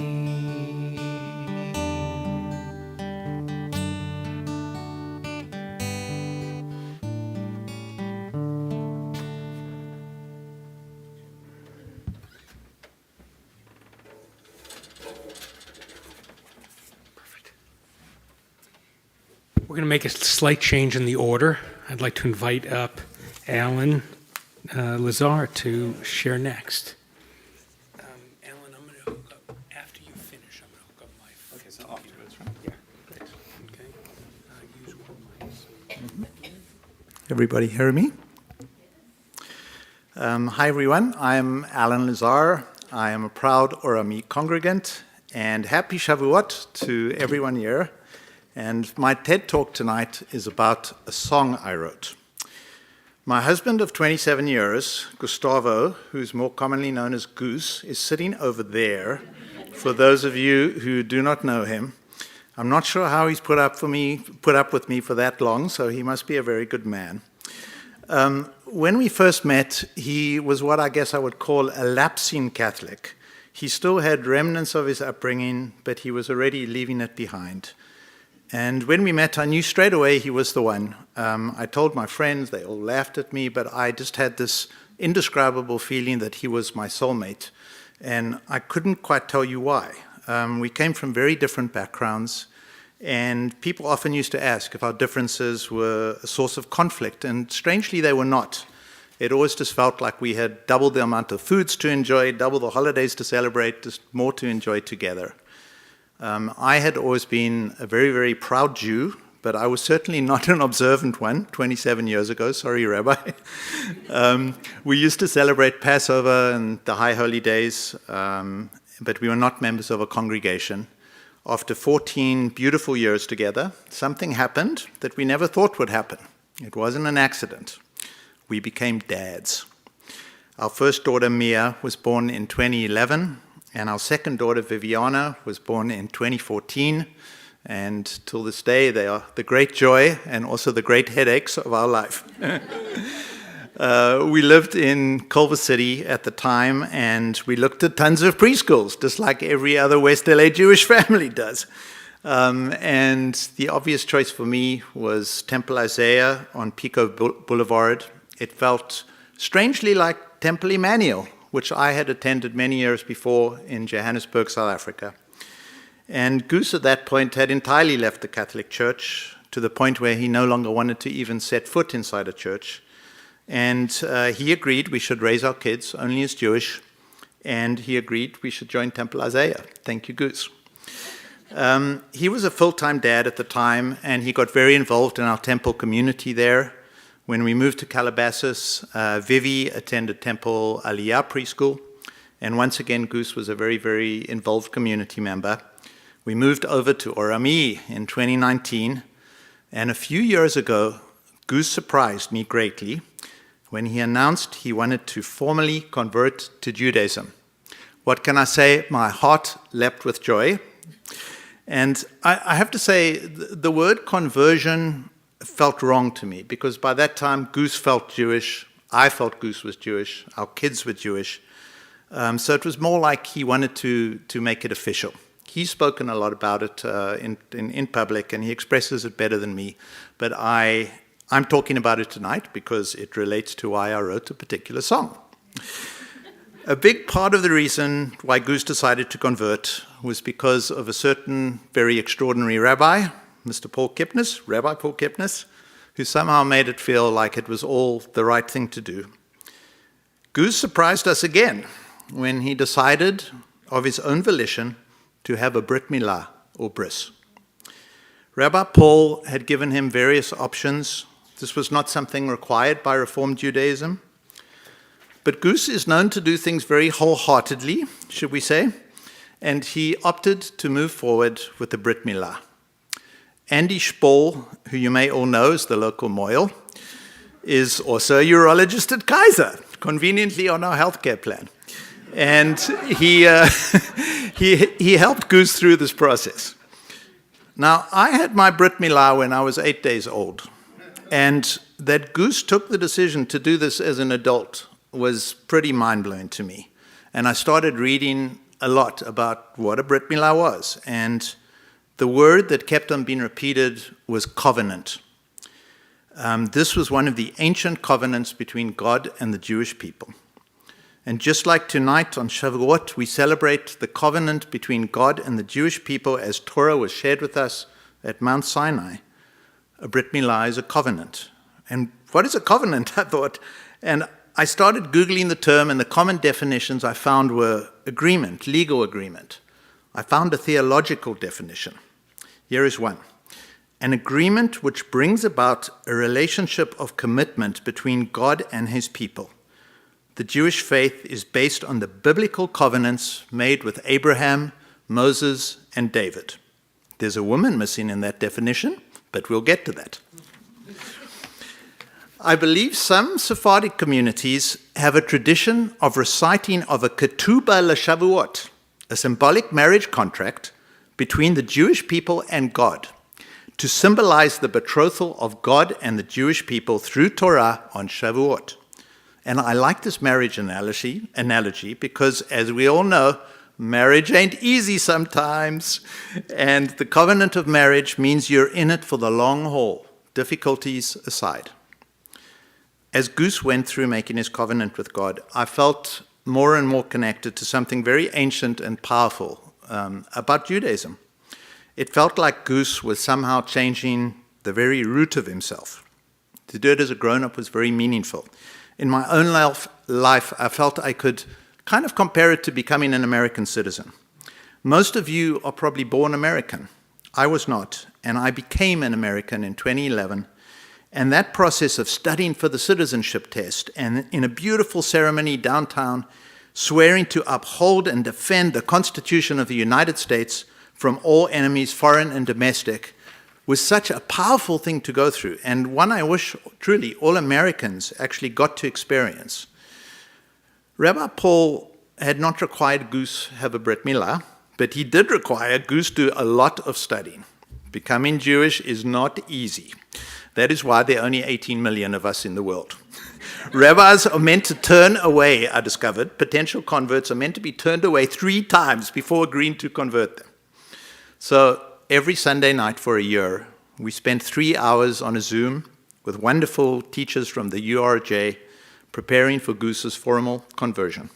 We're going to make a slight change in the order. I'd like to invite up Alan Lazar to share next. Alan, I'm going to hook up, after you finish, I'm going to hook up my phone. Okay, so afterwards, right? Yeah, great. Okay. Use one mic. Everybody hear me? Hi everyone, I'm Alan Lazar. I am a proud Orami congregant, and happy Shavuot to everyone here. And my TED Talk tonight is about a song I wrote. My husband of 27 years, Gustavo, who's more commonly known as Goose, is sitting over there, for those of you who do not know him. I'm not sure how he's put up with me for that long, so he must be a very good man. When we first met, he was what I guess I would call a lapsing Catholic. He still had remnants of his upbringing, but he was already leaving it behind. And when we met, I knew straight away he was the one. I told my friends, they all laughed at me, but I just had this indescribable feeling that he was my soulmate. And I couldn't quite tell you why. We came from very different backgrounds, and people often used to ask if our differences were a source of conflict, and strangely they were not. It always just felt like we had double the amount of foods to enjoy, double the holidays to celebrate, just more to enjoy together. I had always been a very, very proud Jew, but I was certainly not an observant one 27 years ago. Sorry, Rabbi. We used to celebrate Passover and the High Holy Days, but we were not members of a congregation. After 14 beautiful years together, something happened that we never thought would happen. It wasn't an accident. We became dads. Our first daughter, Mia, was born in 2011. And our second daughter, Viviana, was born in 2014. And till this day, they are the great joy and also the great headaches of our life. We lived in Culver City at the time, and we looked at tons of preschools, just like every other West LA Jewish family does. And the obvious choice for me was Temple Isaiah on Pico Boulevard. It felt strangely like Temple Emmanuel, which I had attended many years before in Johannesburg, South Africa. And Goose at that point had entirely left the Catholic Church to the point where he no longer wanted to even set foot inside a church. And he agreed we should raise our kids only as Jewish, and he agreed we should join Temple Isaiah. Thank you, Goose. He was a full-time dad at the time, and he got very involved in our temple community there. When we moved to Calabasas, Vivi attended Temple Aliyah preschool, and once again, Goose was a very, very involved community member. We moved over to Orami in 2019, and a few years ago, Goose surprised me greatly when he announced he wanted to formally convert to Judaism. What can I say? My heart leapt with joy. And I have to say, the word conversion felt wrong to me, because by that time, Goose felt Jewish, I felt Goose was Jewish, our kids were Jewish. So it was more like he wanted to make it official. He's spoken a lot about it in public, and he expresses it better than me. But I'm talking about it tonight because it relates to why I wrote a particular song. A big part of the reason why Goose decided to convert was because of a certain very extraordinary rabbi, Mr. Rabbi Paul Kipnis, who somehow made it feel like it was all the right thing to do. Goose surprised us again when he decided, of his own volition, to have a Brit Milah, or bris. Rabbi Paul had given him various options. This was not something required by Reformed Judaism. But Goose is known to do things very wholeheartedly, should we say, and he opted to move forward with the Brit Milah. Andy Spohl, who you may all know is the local Moyle, is also a urologist at Kaiser, conveniently on our healthcare plan. And he helped Goose through this process. Now, I had my Brit Milah when I was 8 days old, and that Goose took the decision to do this as an adult was pretty mind-blowing to me. And I started reading a lot about what a Brit Milah was, and the word that kept on being repeated was covenant. This was one of the ancient covenants between God and the Jewish people. And just like tonight on Shavuot, we celebrate the covenant between God and the Jewish people as Torah was shared with us at Mount Sinai. A Brit Milah is a covenant. And what is a covenant, I thought? And I started Googling the term, and the common definitions I found were agreement, legal agreement. I found a theological definition. Here is one. An agreement which brings about a relationship of commitment between God and his people. The Jewish faith is based on the biblical covenants made with Abraham, Moses, and David. There's a woman missing in that definition, but we'll get to that. I believe some Sephardic communities have a tradition of reciting of a ketubah l'Shavuot, a symbolic marriage contract between the Jewish people and God, to symbolize the betrothal of God and the Jewish people through Torah on Shavuot. And I like this marriage analogy because, as we all know, marriage ain't easy sometimes. And the covenant of marriage means you're in it for the long haul, difficulties aside. As Goose went through making his covenant with God, I felt more and more connected to something very ancient and powerful about Judaism. It felt like Goose was somehow changing the very root of himself. To do it as a grown-up was very meaningful. In my own life, I felt I could kind of compare it to becoming an American citizen. Most of you are probably born American. I was not, and I became an American in 2011. And that process of studying for the citizenship test and in a beautiful ceremony downtown, swearing to uphold and defend the Constitution of the United States from all enemies, foreign and domestic, was such a powerful thing to go through, and one I wish truly all Americans actually got to experience. Rabbi Paul had not required Goose have a Brit Milah, but he did require Goose do a lot of studying. Becoming Jewish is not easy. That is why there are only 18 million of us in the world. Rabbis are meant to turn away, I discovered. Potential converts are meant to be turned away 3 times before agreeing to convert them. So every Sunday night for a year, we spent 3 hours on a Zoom with wonderful teachers from the URJ preparing for Goose's formal conversion.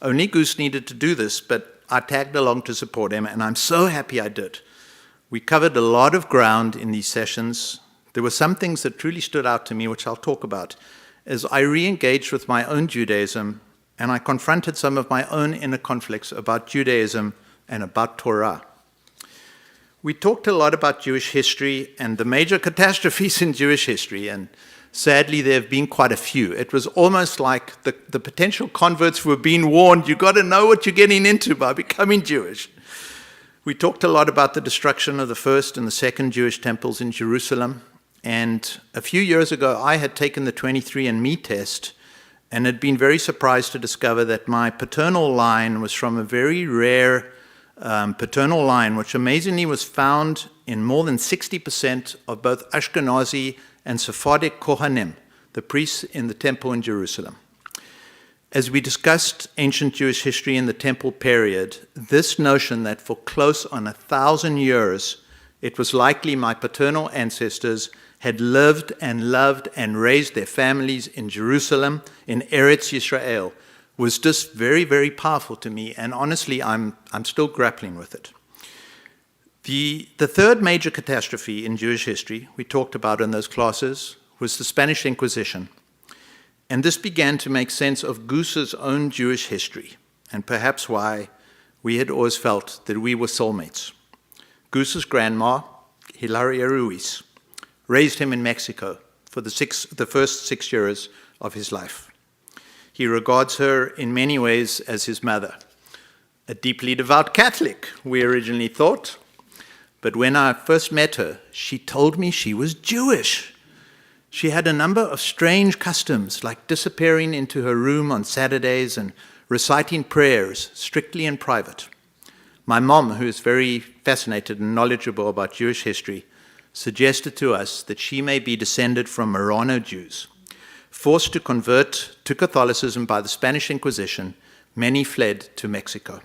Only Goose needed to do this, but I tagged along to support him, and I'm so happy I did. We covered a lot of ground in these sessions. There were some things that truly stood out to me, which I'll talk about, as I re-engaged with my own Judaism, and I confronted some of my own inner conflicts about Judaism and about Torah. We talked a lot about Jewish history and the major catastrophes in Jewish history, and sadly there have been quite a few. It was almost like the potential converts were being warned, you got to know what you're getting into by becoming Jewish. We talked a lot about the destruction of the first and the second Jewish temples in Jerusalem, and a few years ago I had taken the 23andMe test and had been very surprised to discover that my paternal line was from a very rare paternal line, which amazingly was found in more than 60% of both Ashkenazi and Sephardic Kohanim, the priests in the temple in Jerusalem. As we discussed ancient Jewish history in the temple period, this notion that for close on 1,000 years it was likely my paternal ancestors had lived and loved and raised their families in Jerusalem, in Eretz Yisrael, was just very, very powerful to me, and honestly, I'm still grappling with it. The third major catastrophe in Jewish history we talked about in those classes was the Spanish Inquisition. And this began to make sense of Goose's own Jewish history, and perhaps why we had always felt that we were soulmates. Goose's grandma, Hilaria Ruiz, raised him in Mexico for the first 6 years of his life. He regards her in many ways as his mother. A deeply devout Catholic, we originally thought. But when I first met her, she told me she was Jewish. She had a number of strange customs, like disappearing into her room on Saturdays and reciting prayers, strictly in private. My mom, who is very fascinated and knowledgeable about Jewish history, suggested to us that she may be descended from Marrano Jews. Forced to convert to Catholicism by the Spanish Inquisition, many fled to Mexico.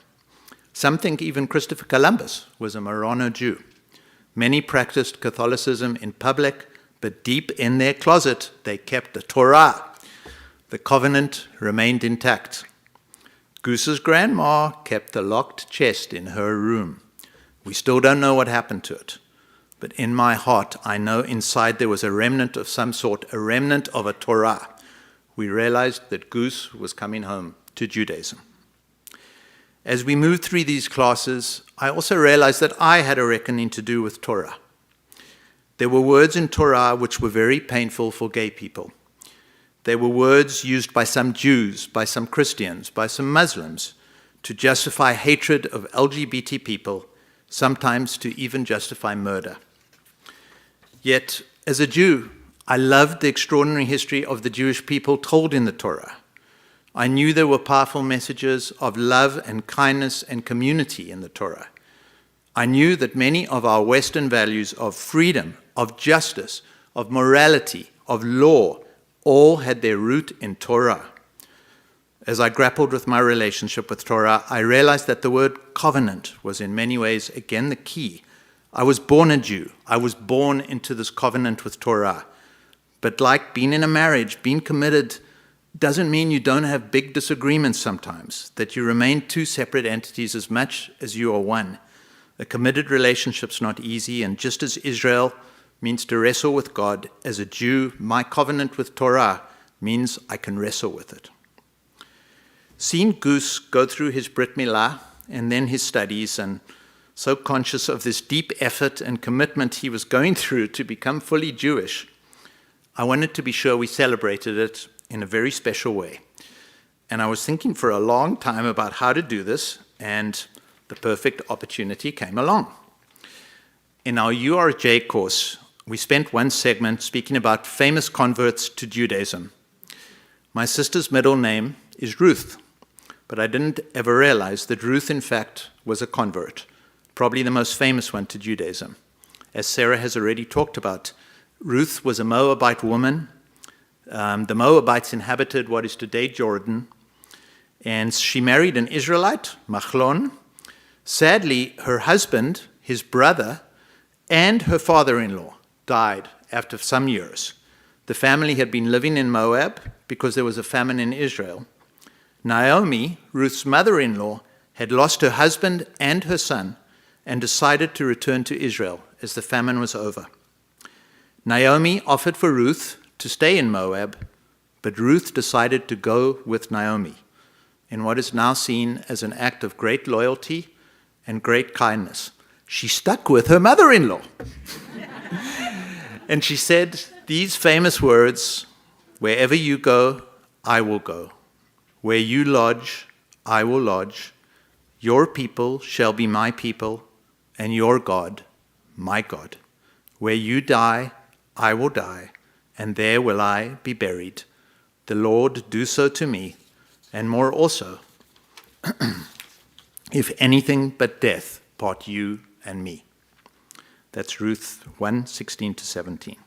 Some think even Christopher Columbus was a Marrano Jew. Many practiced Catholicism in public, but deep in their closet, they kept the Torah. The covenant remained intact. Goose's grandma kept the locked chest in her room. We still don't know what happened to it. But in my heart, I know inside there was a remnant of some sort, a remnant of a Torah. We realized that Goose was coming home to Judaism. As we moved through these classes, I also realized that I had a reckoning to do with Torah. There were words in Torah which were very painful for gay people. There were words used by some Jews, by some Christians, by some Muslims to justify hatred of LGBT people, sometimes to even justify murder. Yet, as a Jew, I loved the extraordinary history of the Jewish people told in the Torah. I knew there were powerful messages of love and kindness and community in the Torah. I knew that many of our Western values of freedom, of justice, of morality, of law, all had their root in Torah. As I grappled with my relationship with Torah, I realized that the word covenant was in many ways, again, the key. I was born a Jew. I was born into this covenant with Torah. But like being in a marriage, being committed doesn't mean you don't have big disagreements sometimes, that you remain two separate entities as much as you are one. A committed relationship's not easy, and just as Israel means to wrestle with God, as a Jew, my covenant with Torah means I can wrestle with it. Seeing Goose go through his Brit Milah and then his studies, and so conscious of this deep effort and commitment he was going through to become fully Jewish, I wanted to be sure we celebrated it in a very special way. And I was thinking for a long time about how to do this, and the perfect opportunity came along. In our URJ course, we spent one segment speaking about famous converts to Judaism. My sister's middle name is Ruth, but I didn't ever realize that Ruth, in fact, was a convert, probably the most famous one to Judaism. As Sarah has already talked about, Ruth was a Moabite woman. The Moabites inhabited what is today Jordan, and she married an Israelite, Machlon. Sadly, her husband, his brother, and her father-in-law died after some years. The family had been living in Moab because there was a famine in Israel. Naomi, Ruth's mother-in-law, had lost her husband and her son and decided to return to Israel as the famine was over. Naomi offered for Ruth to stay in Moab, but Ruth decided to go with Naomi in what is now seen as an act of great loyalty and great kindness. she stuck with her mother-in-law. And she said these famous words, "Wherever you go, I will go. Where you lodge, I will lodge. Your people shall be my people, and your God, my God. Where you die, I will die, and there will I be buried. The Lord do so to me, and more also, if anything but death part you and me." That's Ruth 1:16-17.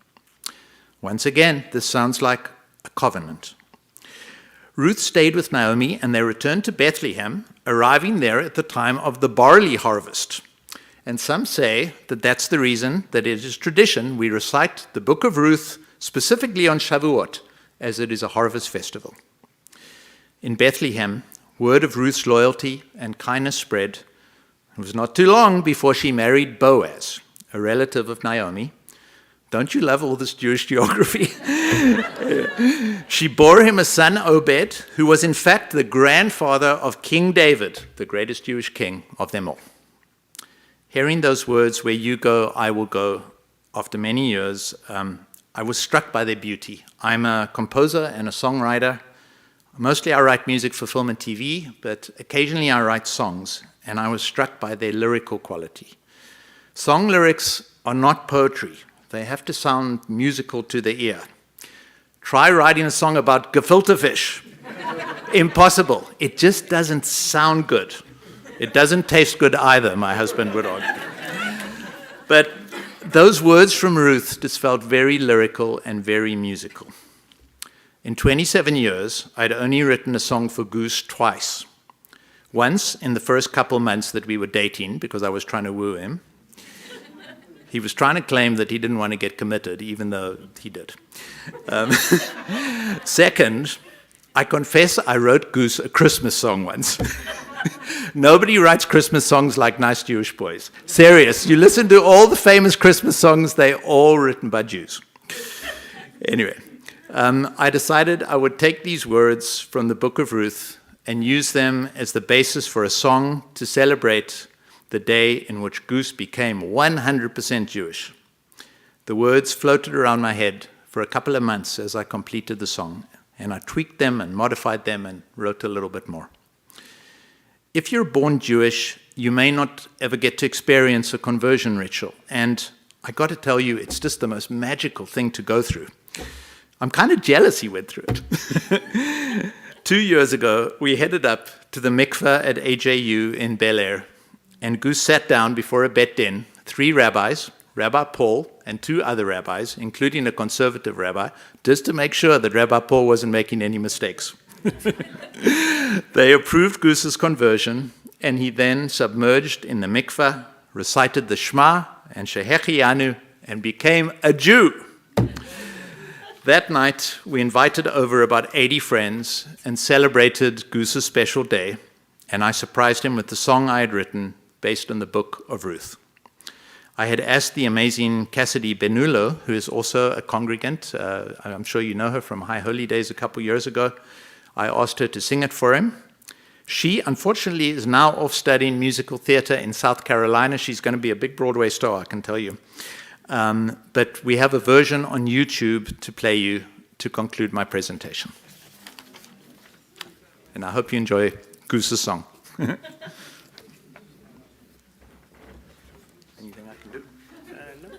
Once again, this sounds like a covenant. Ruth stayed with Naomi, and they returned to Bethlehem, arriving there at the time of the barley harvest. And some say that that's the reason that it is tradition we recite the book of Ruth specifically on Shavuot, as it is a harvest festival. In Bethlehem, word of Ruth's loyalty and kindness spread. It was not too long before she married Boaz, a relative of Naomi. Don't you love all this Jewish geography? She bore him a son, Obed, who was in fact the grandfather of King David, the greatest Jewish king of them all. Hearing those words, "Where you go, I will go," after many years, I was struck by their beauty. I'm a composer and a songwriter. Mostly I write music for film and TV, but occasionally I write songs, and I was struck by their lyrical quality. Song lyrics are not poetry. They have to sound musical to the ear. Try writing a song about gefilte fish. Impossible. It just doesn't sound good. It doesn't taste good either, my husband would argue. But those words from Ruth just felt very lyrical and very musical. In 27 years, I'd only written a song for Goose twice. Once in the first couple months that we were dating, because I was trying to woo him. He was trying to claim that he didn't want to get committed, even though he did. Second, I confess I wrote Goose a Christmas song once. Nobody writes Christmas songs like nice Jewish boys. Serious. You listen to all the famous Christmas songs, they're all written by Jews. Anyway, I decided I would take these words from the book of Ruth and use them as the basis for a song to celebrate the day in which Goose became 100% Jewish. The words floated around my head for a couple of months as I completed the song, and I tweaked them and modified them and wrote a little bit more. If you're born Jewish, you may not ever get to experience a conversion ritual, and I got to tell you, it's just the most magical thing to go through. I'm kind of jealous he went through it. 2 years ago, we headed up to the mikveh at AJU in Bel Air, and Goose sat down before a bet din, 3 rabbis, Rabbi Paul and 2 other rabbis, including a conservative rabbi, just to make sure that Rabbi Paul wasn't making any mistakes. They approved Goose's conversion, and he then submerged in the mikveh, recited the Shema and Shehechianu, and became a Jew. That night, we invited over about 80 friends and celebrated Goose's special day, and I surprised him with the song I had written based on the book of Ruth. I had asked the amazing Cassidy Benulo, who is also a congregant, I'm sure you know her from High Holy Days a couple years ago, I asked her to sing it for him. She, unfortunately, is now off studying musical theater in South Carolina. She's going to be a big Broadway star, I can tell you. But we have a version on YouTube to play you to conclude my presentation. And I hope you enjoy Goose's song. Anything I can do? No.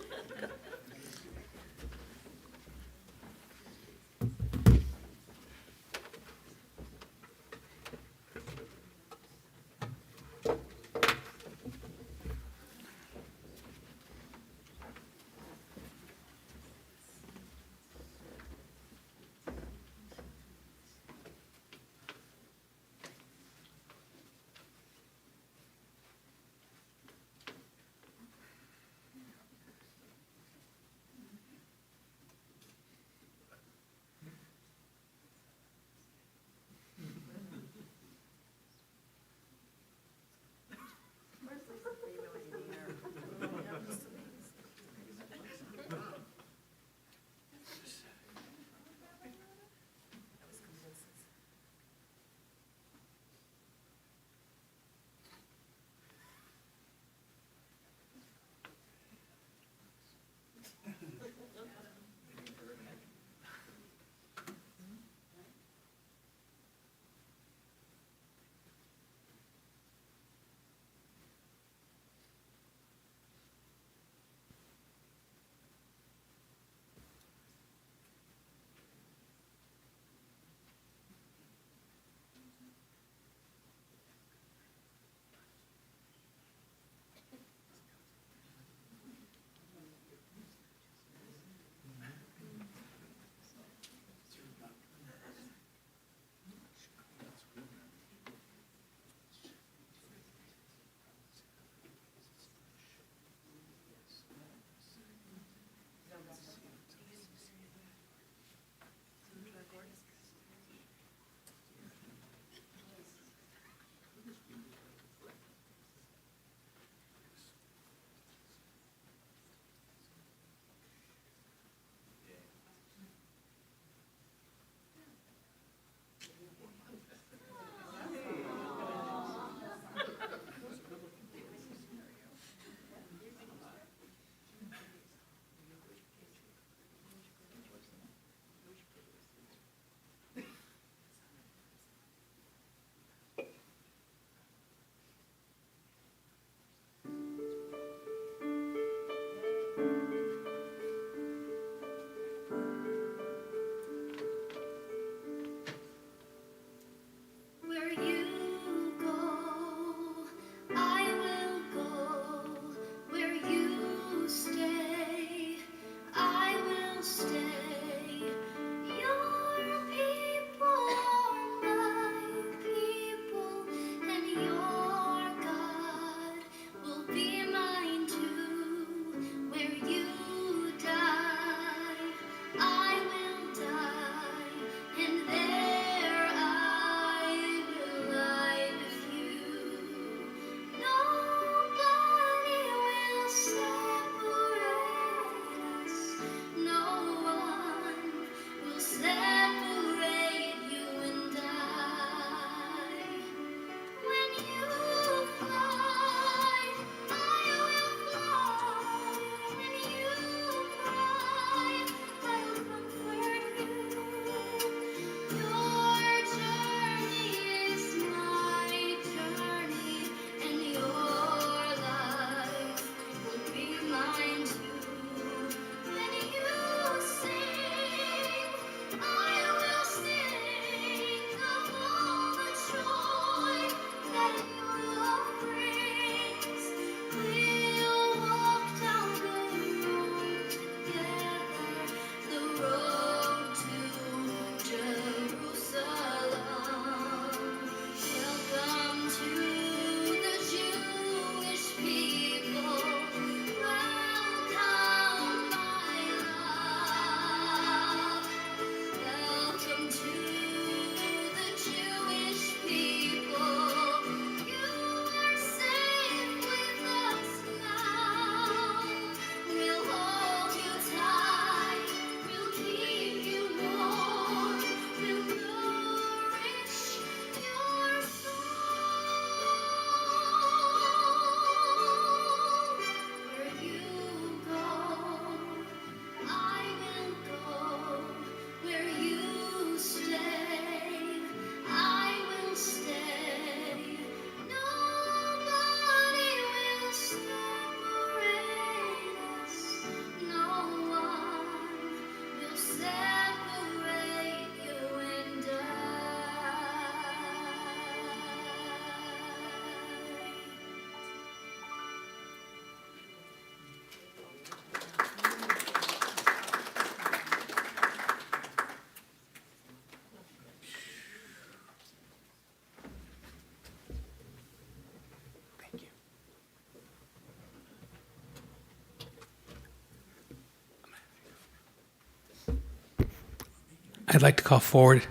I'd like to call forward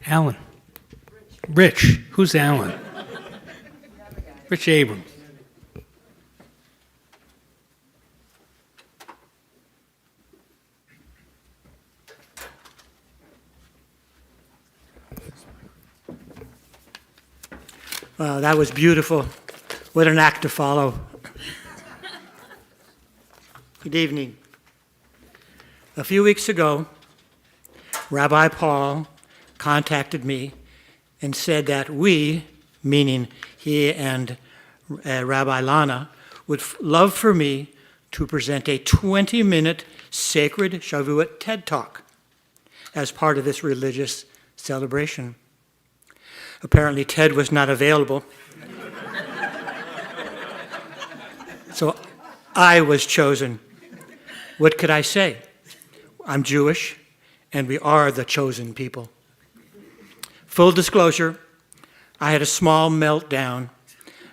Alan. Rich. Who's Alan? Rich Abrams. Wow, that was beautiful. What an act to follow. Good evening. A few weeks ago, Rabbi Paul contacted me and said that we, meaning he and Rabbi Lana, would love for me to present a 20-minute sacred Shavuot TED Talk as part of this religious celebration. Apparently, Ted was not available. So I was chosen. What could I say? I'm Jewish, and we are the chosen people. Full disclosure, I had a small meltdown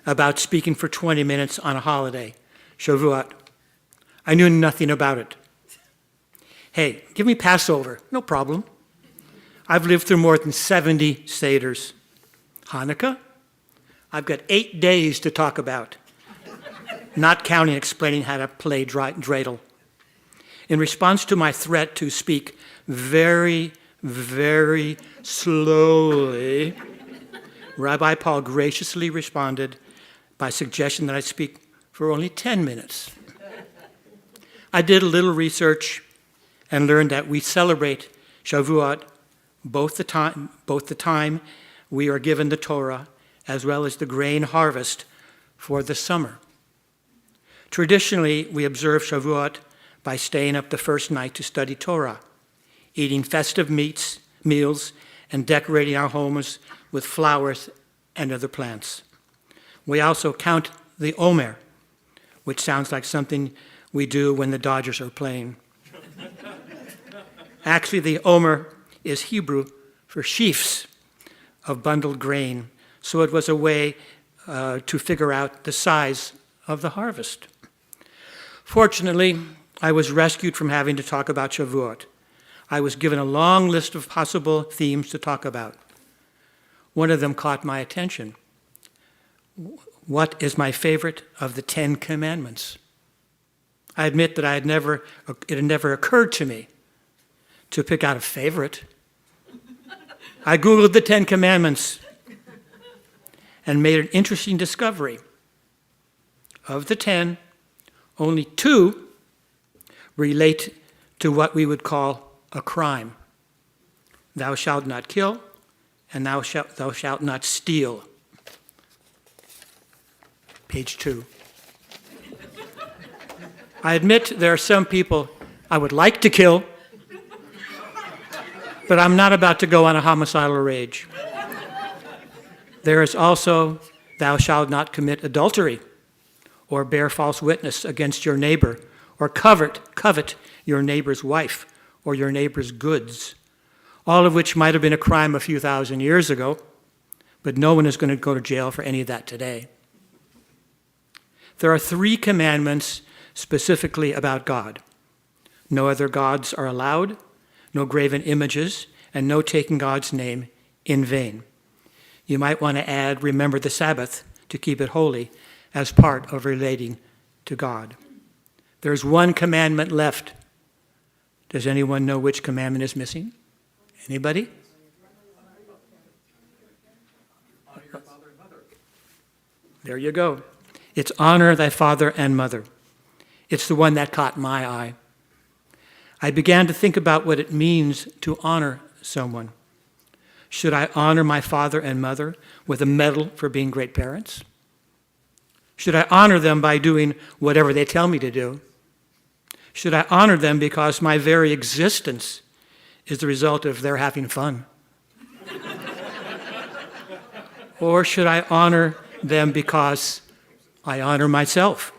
about speaking for 20 minutes on a holiday, Shavuot. I knew nothing about it. Hey, give me Passover, no problem. I've lived through more than 70 Seders. Hanukkah, I've got 8 days to talk about, not counting explaining how to play dreidel. In response to my threat to speak very, very slowly, Rabbi Paul graciously responded by suggesting that I speak for only 10 minutes. I did a little research and learned that we celebrate Shavuot both the time we are given the Torah as well as the grain harvest for the summer. Traditionally, we observe Shavuot by staying up the first night to study Torah, eating festive meals, and decorating our homes with flowers and other plants. We also count the Omer, which sounds like something we do when the Dodgers are playing. Actually, the Omer is Hebrew for sheaves of bundled grain, so it was a way to figure out the size of the harvest. Fortunately, I was rescued from having to talk about Shavuot. I was given a long list of possible themes to talk about. One of them caught my attention. What is my favorite of the 10 Commandments? I admit that it had never occurred to me to pick out a favorite. I Googled the 10 Commandments and made an interesting discovery. Of the 10, only 2 relate to what we would call a crime. Thou shalt not kill, and thou shalt not steal. Page 2. I admit there are some people I would like to kill, but I'm not about to go on a homicidal rage. There is also, thou shalt not commit adultery, or bear false witness against your neighbor, or covet your neighbor's wife, or your neighbor's goods, all of which might have been a crime a few thousand years ago, but no one is going to go to jail for any of that today. There are 3 commandments specifically about God. No other gods are allowed, no graven images, and no taking God's name in vain. You might want to add, remember the Sabbath to keep it holy as part of relating to God. There's 1 commandment left. Does anyone know which commandment is missing? Anybody? Honor your father and mother. There you go. It's honor thy father and mother. It's the one that caught my eye. I began to think about what it means to honor someone. Should I honor my father and mother with a medal for being great parents? Should I honor them by doing whatever they tell me to do? Should I honor them because my very existence is the result of their having fun? Or should I honor them because I honor myself?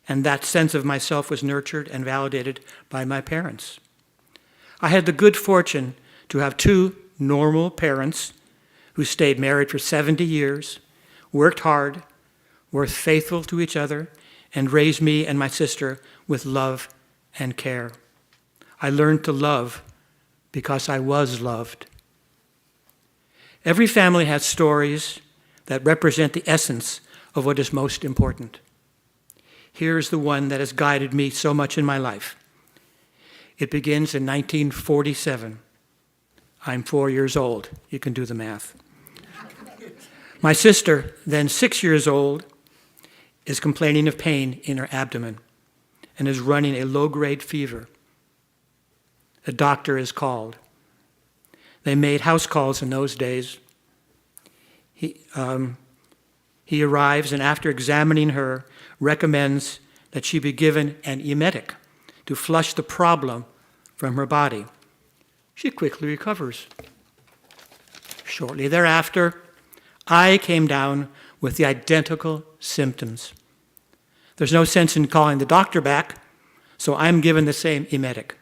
And that sense of myself was nurtured and validated by my parents. I had the good fortune to have 2 normal parents who stayed married for 70 years, worked hard, were faithful to each other, and raised me and my sister with love and care. I learned to love because I was loved. Every family has stories that represent the essence of what is most important. Here's the one that has guided me so much in my life. It begins in 1947. I'm 4 years old. You can do the math. My sister, then 6 years old, is complaining of pain in her abdomen and is running a low-grade fever. A doctor is called. They made house calls in those days. He arrives and after examining her, recommends that she be given an emetic to flush the problem from her body. She quickly recovers. Shortly thereafter, I came down with the identical symptoms. There's no sense in calling the doctor back, so I'm given the same emetic.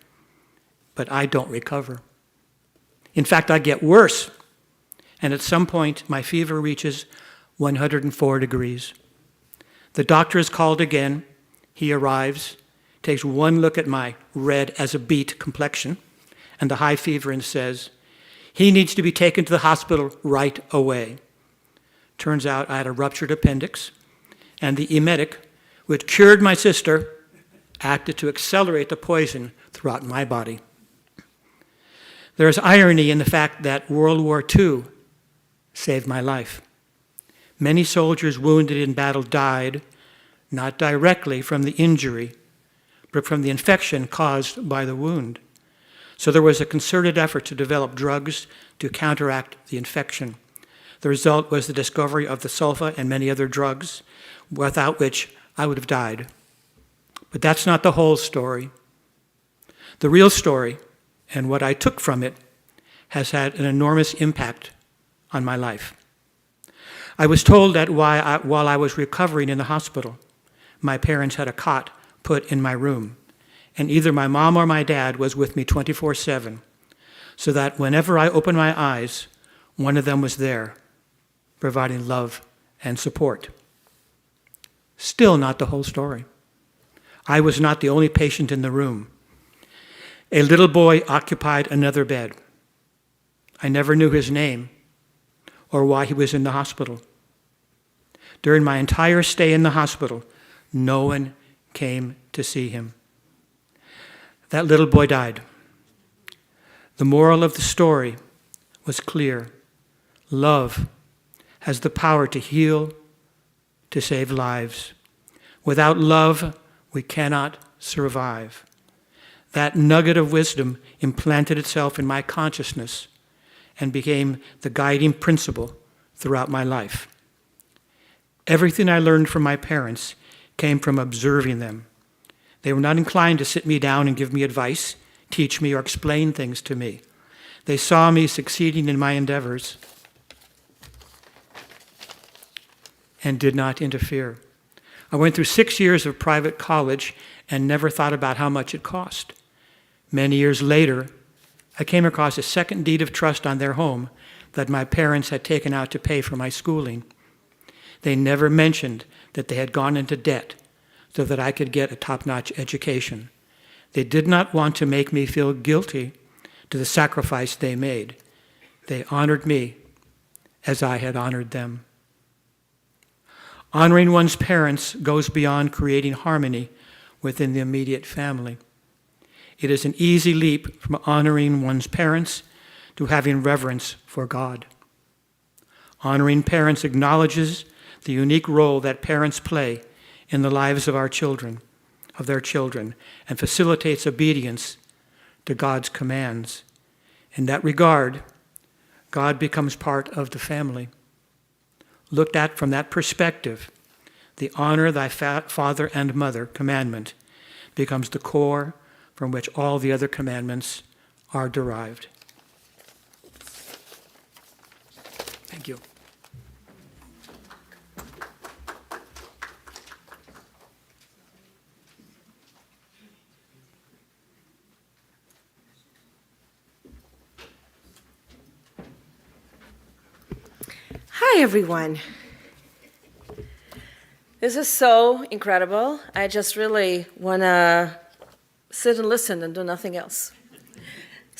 But I don't recover. In fact, I get worse. And at some point, my fever reaches 104 degrees. The doctor is called again. He arrives, takes one look at my red as a beet complexion and the high fever and says, he needs to be taken to the hospital right away. Turns out I had a ruptured appendix, and the emetic, which cured my sister, acted to accelerate the poison throughout my body. There is irony in the fact that World War II saved my life. Many soldiers wounded in battle died, not directly from the injury, but from the infection caused by the wound. So there was a concerted effort to develop drugs to counteract the infection. The result was the discovery of the sulfa and many other drugs, without which I would have died. But that's not the whole story. The real story, and what I took from it, has had an enormous impact on my life. I was told that while I was recovering in the hospital, my parents had a cot put in my room, and either my mom or my dad was with me 24/7, so that whenever I opened my eyes, one of them was there, providing love and support. Still not the whole story. I was not the only patient in the room. A little boy occupied another bed. I never knew his name or why he was in the hospital. During my entire stay in the hospital, no one came to see him. That little boy died. The moral of the story was clear. Love has the power to heal, to save lives. Without love, we cannot survive. That nugget of wisdom implanted itself in my consciousness and became the guiding principle throughout my life. Everything I learned from my parents came from observing them. They were not inclined to sit me down and give me advice, teach me, or explain things to me. They saw me succeeding in my endeavors and did not interfere. I went through 6 years of private college and never thought about how much it cost. Many years later, I came across a second deed of trust on their home that my parents had taken out to pay for my schooling. They never mentioned that they had gone into debt so that I could get a top-notch education. They did not want to make me feel guilty to the sacrifice they made. They honored me as I had honored them. Honoring one's parents goes beyond creating harmony within the immediate family. It is an easy leap from honoring one's parents to having reverence for God. Honoring parents acknowledges the unique role that parents play in the lives of their children, and facilitates obedience to God's commands. In that regard, God becomes part of the family. Looked at from that perspective, the honor thy father and mother commandment becomes the core from which all the other commandments are derived. Thank you. Hi, everyone. This is so incredible. I just really want to sit and listen and do nothing else.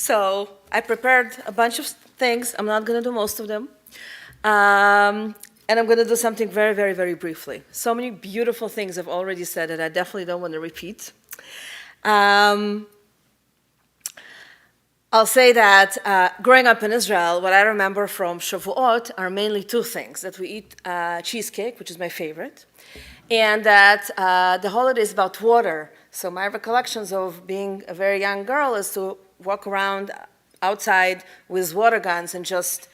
So I prepared a bunch of things. I'm not going to do most of them. And I'm going to do something very, very, very briefly. So many beautiful things I've already said that I definitely don't want to repeat. I'll say that growing up in Israel, what I remember from Shavuot are mainly two things: that we eat cheesecake, which is my favorite, and that the holiday is about water. So my recollections of being a very young girl is to walk around outside with water guns and just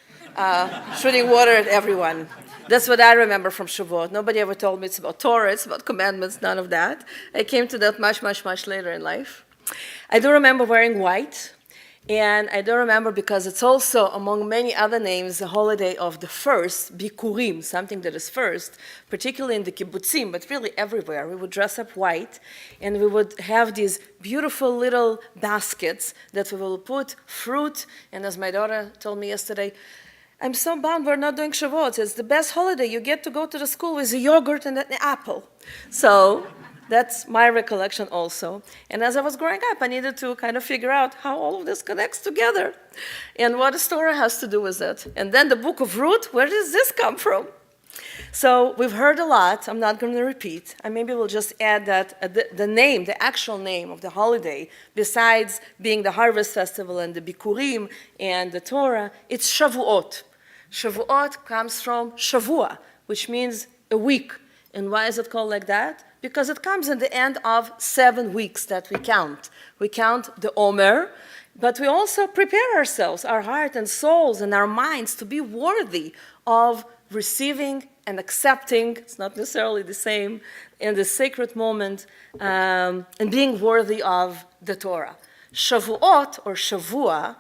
shooting water at everyone. That's what I remember from Shavuot. Nobody ever told me it's about Torah, it's about commandments, none of that. I came to that much, much, much later in life. I do remember wearing white. And I do remember because it's also, among many other names, the holiday of the first, Bikurim, something that is first, particularly in the kibbutzim, but really everywhere. We would dress up white, and we would have these beautiful little baskets that we will put fruit, and as my daughter told me yesterday, I'm so bummed we're not doing Shavuot. It's the best holiday. You get to go to the school with a yogurt and an apple. So that's my recollection also. And as I was growing up, I needed to kind of figure out how all of this connects together and what the Torah has to do with it. And then the book of Ruth, where does this come from? So we've heard a lot. I'm not going to repeat. And maybe we'll just add that the name, the actual name of the holiday, besides being the Harvest Festival and the Bikurim and the Torah, it's Shavuot. Shavuot comes from Shavua, which means a week. And why is it called like that? Because it comes in the end of 7 weeks that we count. We count the Omer, but we also prepare ourselves, our heart and souls and our minds to be worthy of receiving and accepting, it's not necessarily the same, in the sacred moment, and being worthy of the Torah. Shavuot, or Shavua,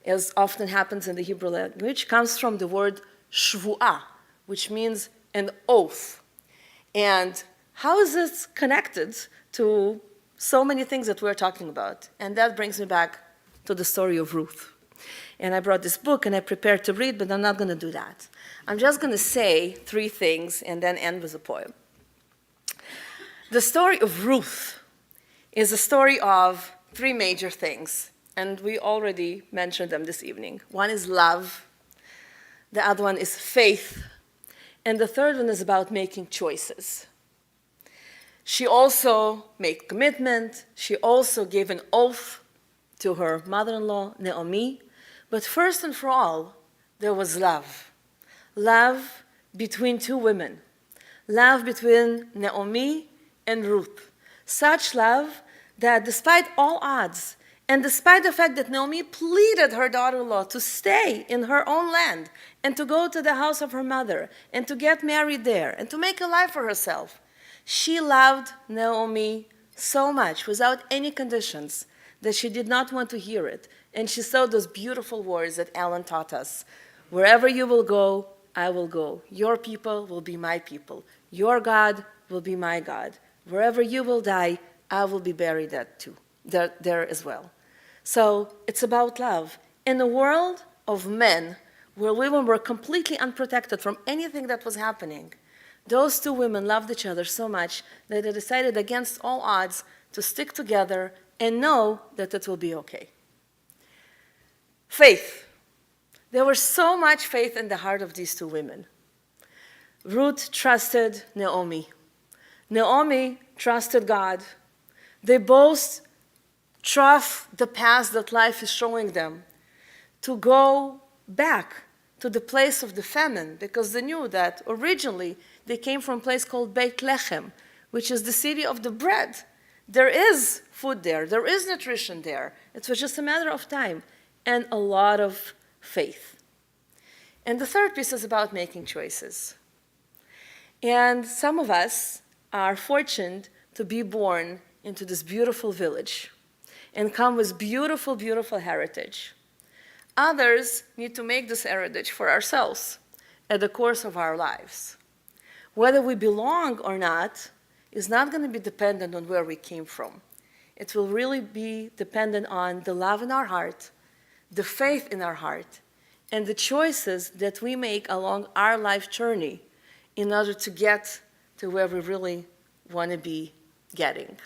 as often happens in the Hebrew language, comes from the word shvu'ah, which means an oath. And how is this connected to so many things that we're talking about? And that brings me back to the story of Ruth. And I brought this book and I prepared to read, but I'm not going to do that. I'm just going to say 3 things and then end with a poem. The story of Ruth is a story of 3 major things, and we already mentioned them this evening. One is love, the other one is faith, and the third one is about making choices. She also made commitment. She also gave an oath to her mother-in-law, Naomi. But first and for all, there was love. Love between 2 women. Love between Naomi and Ruth. Such love that despite all odds, and despite the fact that Naomi pleaded her daughter-in-law to stay in her own land and to go to the house of her mother and to get married there and to make a life for herself, she loved Naomi so much, without any conditions, that she did not want to hear it. And she said those beautiful words that Alan taught us. Wherever you will go, I will go. Your people will be my people. Your God will be my God. Wherever you will die, I will be buried there as well. So it's about love. In a world of men, where women were completely unprotected from anything that was happening, those 2 women loved each other so much that they decided against all odds to stick together and know that it will be okay. Faith. There was so much faith in the heart of these 2 women. Ruth trusted Naomi. Naomi trusted God. They both trust the path that life is showing them to go back to the place of the famine, because they knew that originally they came from a place called Beit Lechem, which is the city of the bread. There is food there. There is nutrition there. It was just a matter of time and a lot of faith. And the third piece is about making choices. And some of us are fortunate to be born into this beautiful village and come with beautiful, beautiful heritage. Others need to make this heritage for ourselves at the course of our lives. Whether we belong or not is not going to be dependent on where we came from. It will really be dependent on the love in our heart, the faith in our heart, and the choices that we make along our life journey in order to get to where we really want to be getting.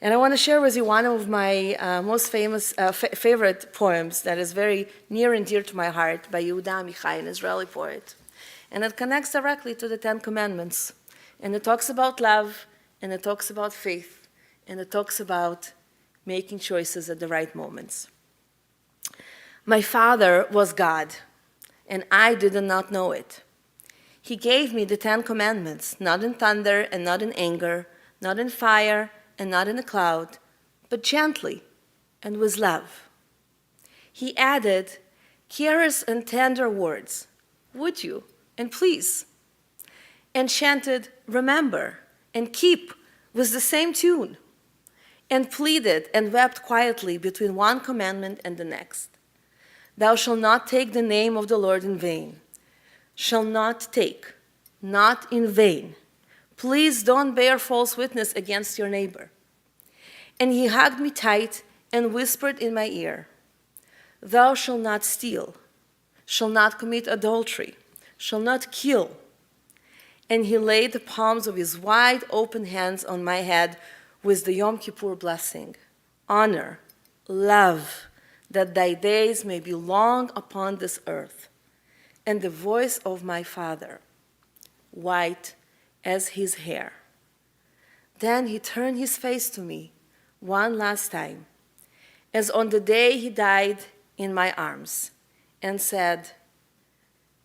And I want to share with you one of my most favorite poems that is very near and dear to my heart by Yehuda Amichai, an Israeli poet. And it connects directly to the Ten Commandments. And it talks about love, and it talks about faith, and it talks about making choices at the right moments. My father was God, and I did not know it. He gave me the Ten Commandments, not in thunder and not in anger, not in fire and not in a cloud, but gently and with love. He added careless and tender words, would you, and please, and chanted, remember, and keep with the same tune, and pleaded and wept quietly between one commandment and the next. Thou shalt not take the name of the Lord in vain. Shall not take, not in vain. Please don't bear false witness against your neighbor. And he hugged me tight and whispered in my ear, thou shalt not steal, shall not commit adultery, shall not kill. And he laid the palms of his wide open hands on my head with the Yom Kippur blessing, honor, love, that thy days may be long upon this earth. And the voice of my father, white as his hair. Then he turned his face to me one last time, as on the day he died in my arms, and said,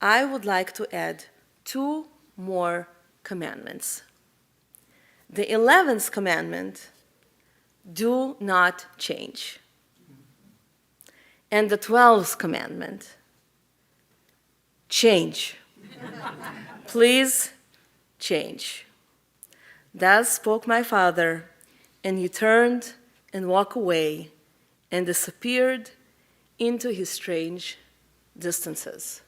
I would like to add 2 more commandments. The 11th commandment, do not change. And the 12th commandment, change. Please change. Thus spoke my father, and he turned and walked away and disappeared into his strange distances.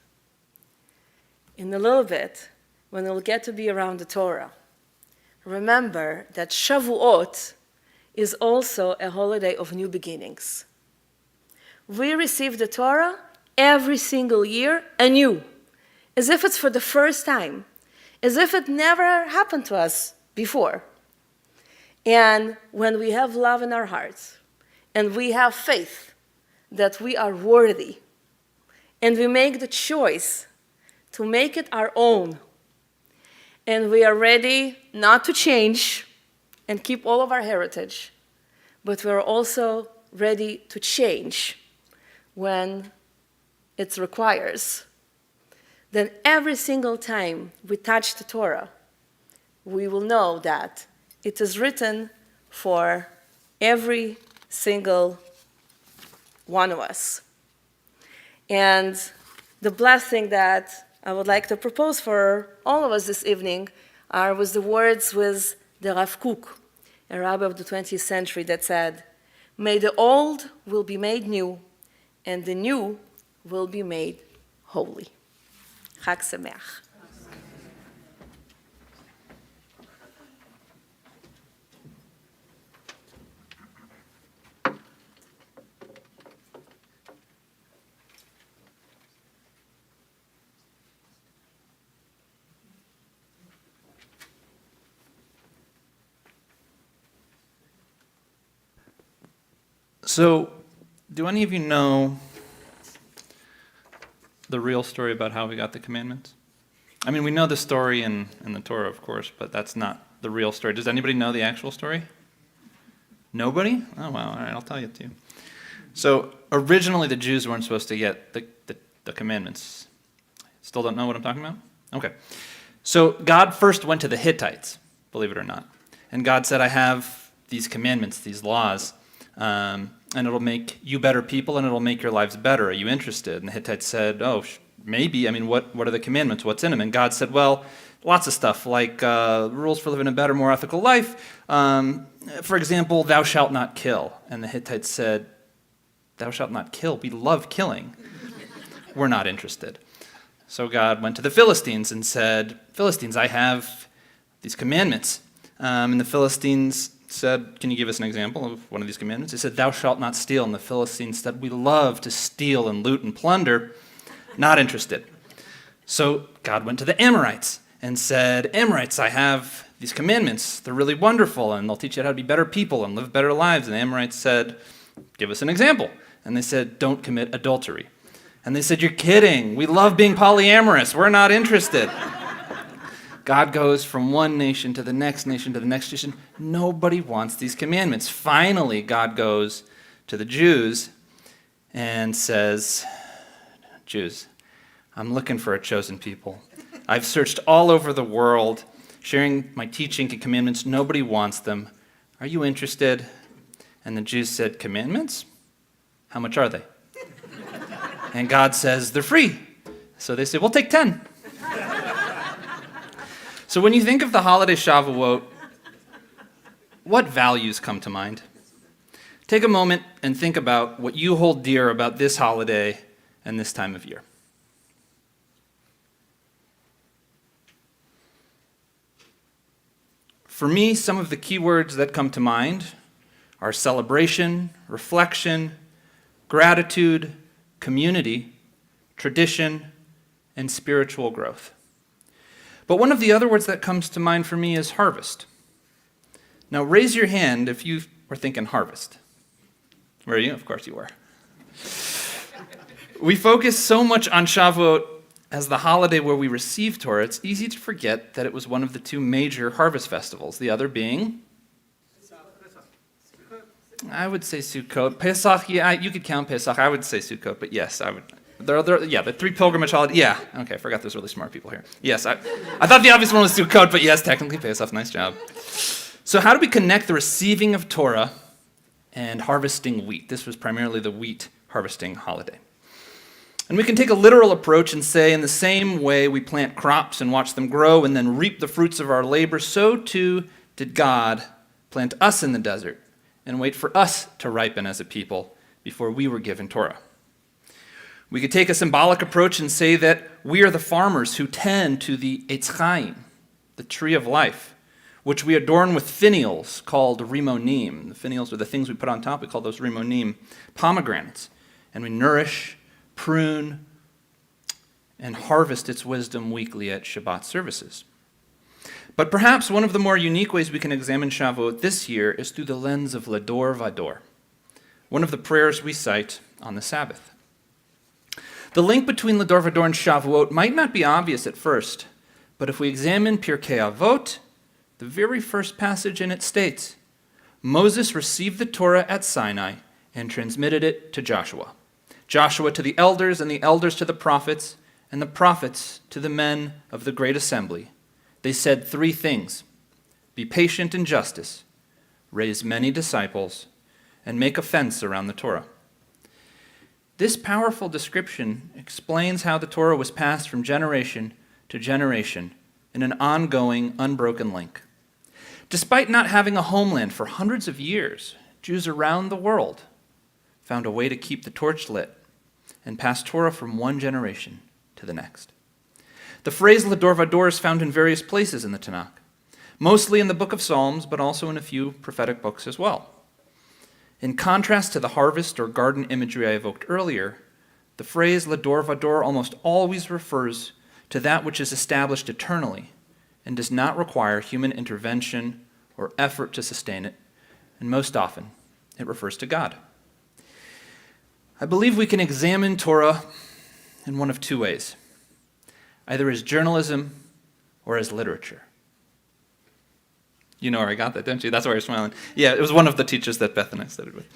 In a little bit, when we'll get to be around the Torah, remember that Shavuot is also a holiday of new beginnings. We receive the Torah every single year anew, as if it's for the first time, as if it never happened to us before. And when we have love in our hearts, and we have faith that we are worthy, and we make the choice to make it our own, and we are ready not to change and keep all of our heritage, but we are also ready to change when it requires, then every single time we touch the Torah, we will know that it is written for every single one of us. And the blessing that I would like to propose for all of us this evening are with the words with the Rav Kook, a rabbi of the 20th century, that said, may the old will be made new, and the new will be made holy. Chag Sameach. So, do any of you know the real story about how we got the commandments? I mean, we know the story in the Torah, of course, but that's not the real story. Does anybody know the actual story? Nobody? Oh, wow. All right, I'll tell you too. So, originally the Jews weren't supposed to get the commandments. Still don't know what I'm talking about? Okay. So, God first went to the Hittites, believe it or not. And God said, I have these commandments, these laws, and it'll make you better people, and it'll make your lives better. Are you interested? And the Hittites said, oh, maybe. I mean, what are the commandments? What's in them? And God said, well, lots of stuff, like rules for living a better, more ethical life. For example, thou shalt not kill. And the Hittites said, thou shalt not kill. We love killing. We're not interested. So God went to the Philistines and said, Philistines, I have these commandments. And the Philistines said, can you give us an example of one of these commandments? He said, thou shalt not steal. And the Philistines said, we love to steal and loot and plunder. Not interested. So God went to the Amorites and said, Amorites, I have these commandments, they're really wonderful, and they'll teach you how to be better people and live better lives. And the Amorites said, give us an example. And they said, don't commit adultery. And they said, you're kidding. We love being polyamorous. We're not interested. God goes from one nation to the next nation to the next nation. Nobody wants these commandments. Finally, God goes to the Jews and says, Jews, I'm looking for a chosen people. I've searched all over the world, sharing my teaching and commandments. Nobody wants them. Are you interested? And the Jews said, commandments? How much are they? And God says, they're free. So they say, we'll take 10. So when you think of the holiday Shavuot, what values come to mind? Take a moment and think about what you hold dear about this holiday and this time of year. For me, some of the key words that come to mind are celebration, reflection, gratitude, community, tradition, and spiritual growth. But one of the other words that comes to mind for me is harvest. Now, raise your hand if you were thinking harvest. Were you? Of course you were. We focus so much on Shavuot as the holiday where we receive Torah, it's easy to forget that it was one of the two major harvest festivals, the other being? I would say Sukkot. Pesach, yeah, you could count Pesach. I would say Sukkot, but yes, I would. The three pilgrimage holidays. Yeah, okay, I forgot there's really smart people here. Yes, I thought the obvious one was Sukkot, but yes, technically Pesach. Nice job. So how do we connect the receiving of Torah and harvesting wheat? This was primarily the wheat harvesting holiday. And we can take a literal approach and say, in the same way we plant crops and watch them grow and then reap the fruits of our labor, so too did God plant us in the desert and wait for us to ripen as a people before we were given Torah. We could take a symbolic approach and say that we are the farmers who tend to the Eitz Chaim, the tree of life, which we adorn with finials called rimonim. The finials are the things we put on top. We call those rimonim, pomegranates. And we nourish, prune, and harvest its wisdom weekly at Shabbat services. But perhaps one of the more unique ways we can examine Shavuot this year is through the lens of Ledor Vador, one of the prayers we cite on the Sabbath. The link between Ledor Vador and Shavuot might not be obvious at first, but if we examine Pirkei Avot, the very first passage in it states, Moses received the Torah at Sinai and transmitted it to Joshua. Joshua to the elders, and the elders to the prophets, and the prophets to the men of the great assembly. They said three things: be patient in justice, raise many disciples, and make a fence around the Torah. This powerful description explains how the Torah was passed from generation to generation in an ongoing, unbroken link. Despite not having a homeland for hundreds of years, Jews around the world found a way to keep the torch lit and pass Torah from one generation to the next. The phrase Ledor Vador is found in various places in the Tanakh, mostly in the book of Psalms, but also in a few prophetic books as well. In contrast to the harvest or garden imagery I evoked earlier, the phrase Ledor Vador almost always refers to that which is established eternally and does not require human intervention or effort to sustain it, and most often it refers to God. I believe we can examine Torah in one of two ways, either as journalism or as literature. You know where I got that, don't you? That's why you're smiling. Yeah, it was one of the teachers that Beth and I studied with.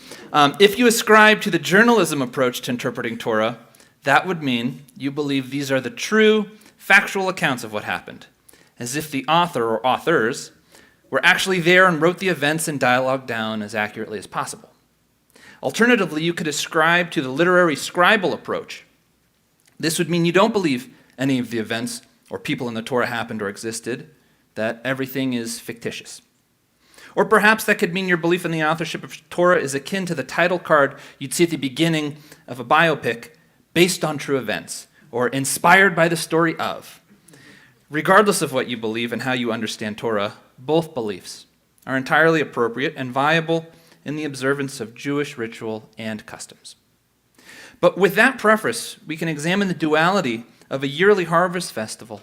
If you ascribe to the journalism approach to interpreting Torah, that would mean you believe these are the true, factual accounts of what happened, as if the author or authors were actually there and wrote the events and dialogue down as accurately as possible. Alternatively, you could ascribe to the literary scribal approach. This would mean you don't believe any of the events or people in the Torah happened or existed, that everything is fictitious. Or perhaps that could mean your belief in the authorship of Torah is akin to the title card you'd see at the beginning of a biopic based on true events, or inspired by the story of. Regardless of what you believe and how you understand Torah, both beliefs are entirely appropriate and viable in the observance of Jewish ritual and customs. But with that preface, we can examine the duality of a yearly harvest festival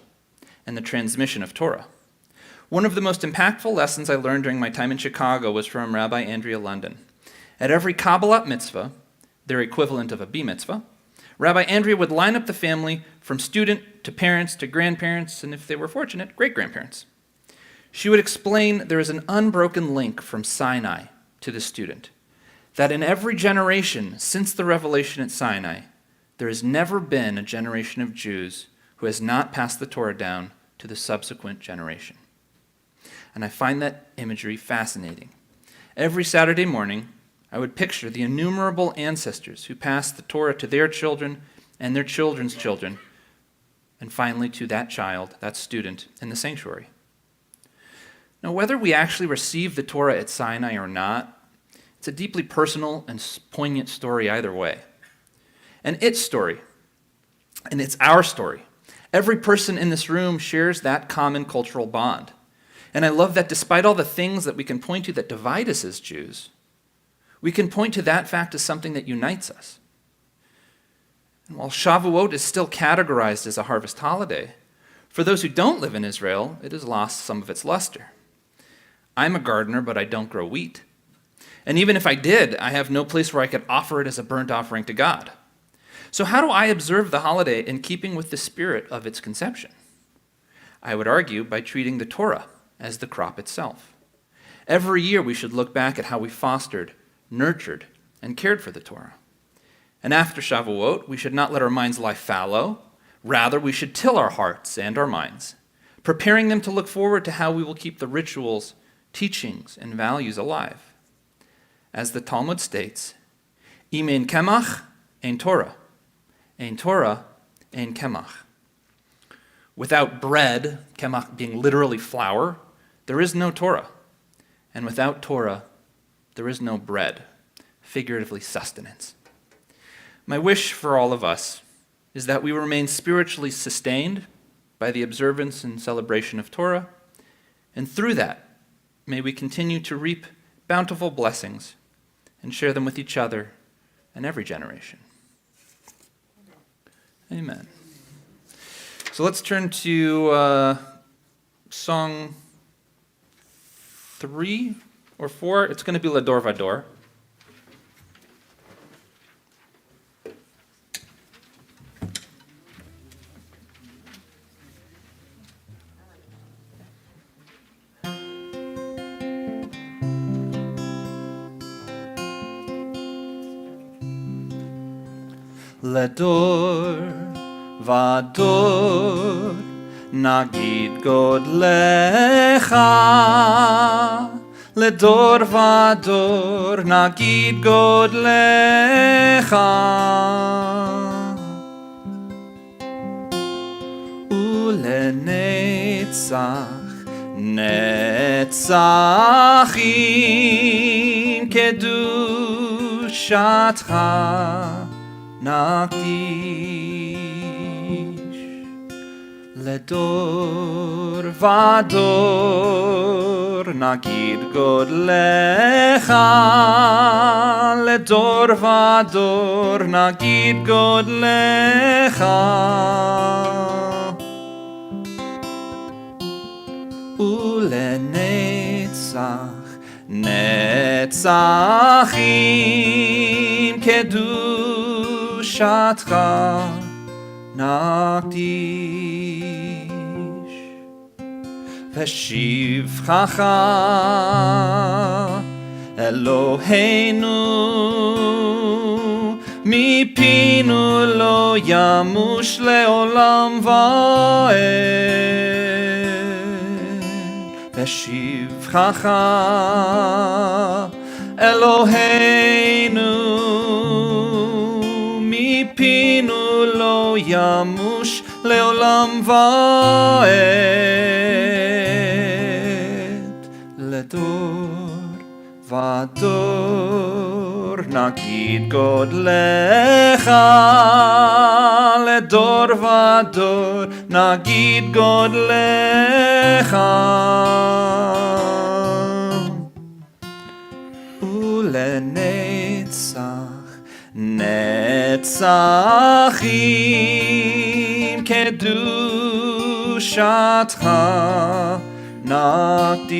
and the transmission of Torah. One of the most impactful lessons I learned during my time in Chicago was from Rabbi Andrea London. At every Kabbalat mitzvah, their equivalent of a B mitzvah, Rabbi Andrea would line up the family from student to parents to grandparents, and if they were fortunate, great-grandparents. She would explain there is an unbroken link from Sinai to the student, that in every generation since the revelation at Sinai, there has never been a generation of Jews who has not passed the Torah down to the subsequent generation. And I find that imagery fascinating. Every Saturday morning, I would picture the innumerable ancestors who passed the Torah to their children and their children's children, and finally to that child, that student, in the sanctuary. Now, whether we actually receive the Torah at Sinai or not, it's a deeply personal and poignant story either way. And its story, and it's our story. Every person in this room shares that common cultural bond. And I love that despite all the things that we can point to that divide us as Jews, we can point to that fact as something that unites us. And while Shavuot is still categorized as a harvest holiday, for those who don't live in Israel, it has lost some of its luster. I'm a gardener, but I don't grow wheat. And even if I did, I have no place where I could offer it as a burnt offering to God. So how do I observe the holiday in keeping with the spirit of its conception? I would argue by treating the Torah as the crop itself. Every year we should look back at how we fostered, nurtured, and cared for the Torah. And after Shavuot, we should not let our minds lie fallow. Rather, we should till our hearts and our minds, preparing them to look forward to how we will keep the rituals, teachings, and values alive. As the Talmud states, Im ein kemach, ein Torah. Ein Torah, ein kemach. Without bread, kemach being literally flour, there is no Torah. And without Torah, there is no bread, figuratively sustenance. My wish for all of us is that we remain spiritually sustained by the observance and celebration of Torah, and through that, may we continue to reap bountiful blessings and share them with each other and every generation. Amen. So let's turn to song 3 or 4. It's going to be Lador Vador. לדור ודור נגיד גודלך, לדור ודור נגיד גודלך, ולנצח נצחים קדושתך נקדיש. לדור ודור נגיד גודלך, לדור ודור נגיד גודלך, ולנצח נצחים קדושתך נקדיש. ושבחך אלוהינו מפינו לא ימוש לעולם ועד. ושבחך אלוהינו מפינו לא ימוש לעולם ועד. לדור ודור נגיד גודלך, לדור ודור נגיד גודלך, ולנצח נצחים קדושתך naqdish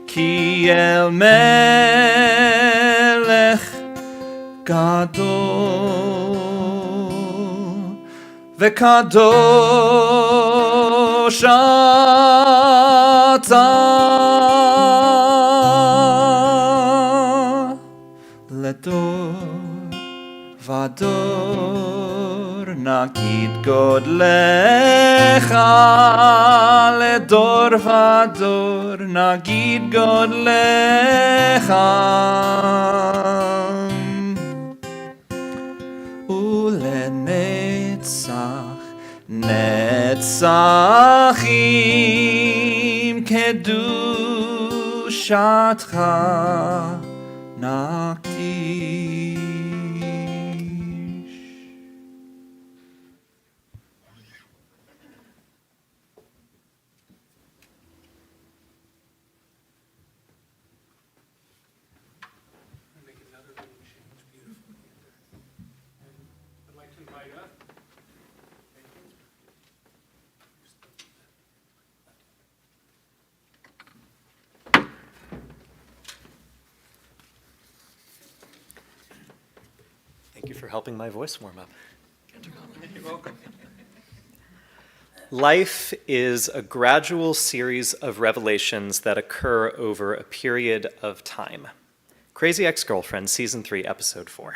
ki el melech gadol vekadosh atah ledor vador nagid godlecha ledor vador nagid godlecha ulenetzach netzachim kedushatcha naqdish. Make another little change beautifully. And I'd like to invite up. Thank you. Thank you for helping my voice warm up. You're welcome. Life is a gradual series of revelations that occur over a period of time. Crazy Ex-Girlfriend, Season 3, Episode 4.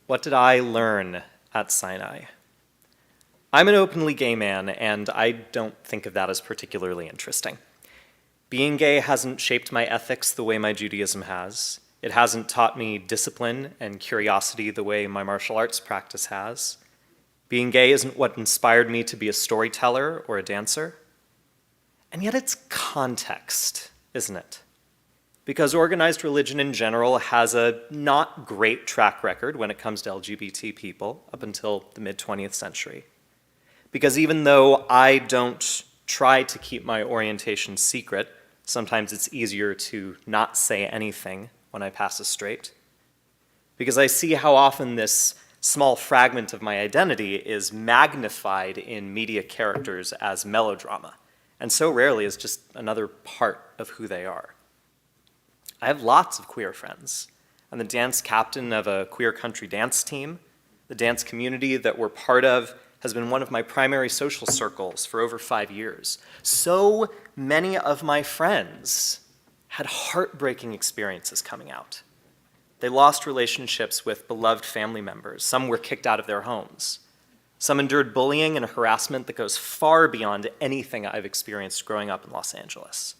What did I learn at Sinai? I'm an openly gay man, and I don't think of that as particularly interesting. Being gay hasn't shaped my ethics the way my Judaism has. It hasn't taught me discipline and curiosity the way my martial arts practice has. Being gay isn't what inspired me to be a storyteller or a dancer. And yet it's context, isn't it? Because organized religion in general has a not great track record when it comes to LGBT people up until the mid-20th century. Because even though I don't try to keep my orientation secret, sometimes it's easier to not say anything when I pass as straight. Because I see how often this small fragment of my identity is magnified in media characters as melodrama, and so rarely is just another part of who they are. I have lots of queer friends. I'm the dance captain of a queer country dance team. The dance community that we're part of has been one of my primary social circles for over 5 years. So many of my friends had heartbreaking experiences coming out. They lost relationships with beloved family members. Some were kicked out of their homes. Some endured bullying and harassment that goes far beyond anything I've experienced growing up in Los Angeles.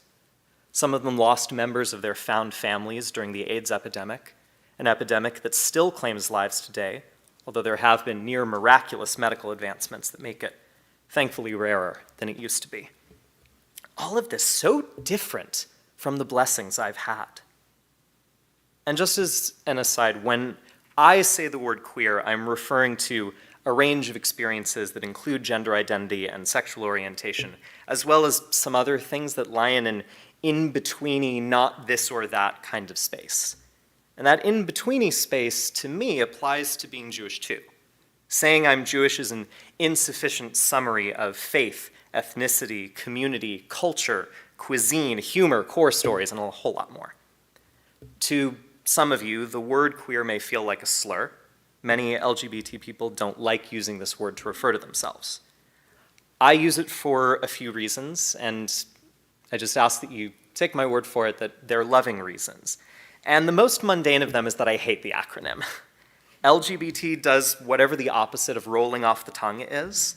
Some of them lost members of their found families during the AIDS epidemic, an epidemic that still claims lives today, although there have been near miraculous medical advancements that make it thankfully rarer than it used to be. All of this so different from the blessings I've had. And just as an aside, when I say the word queer, I'm referring to a range of experiences that include gender identity and sexual orientation, as well as some other things that lie in an in-betweeny, not this or that kind of space. And that in-betweeny space, to me, applies to being Jewish too. Saying I'm Jewish is an insufficient summary of faith, ethnicity, community, culture, cuisine, humor, core stories, and a whole lot more. To some of you, the word queer may feel like a slur. Many LGBT people don't like using this word to refer to themselves. I use it for a few reasons, and I just ask that you take my word for it that they're loving reasons. And the most mundane of them is that I hate the acronym. LGBT does whatever the opposite of rolling off the tongue is.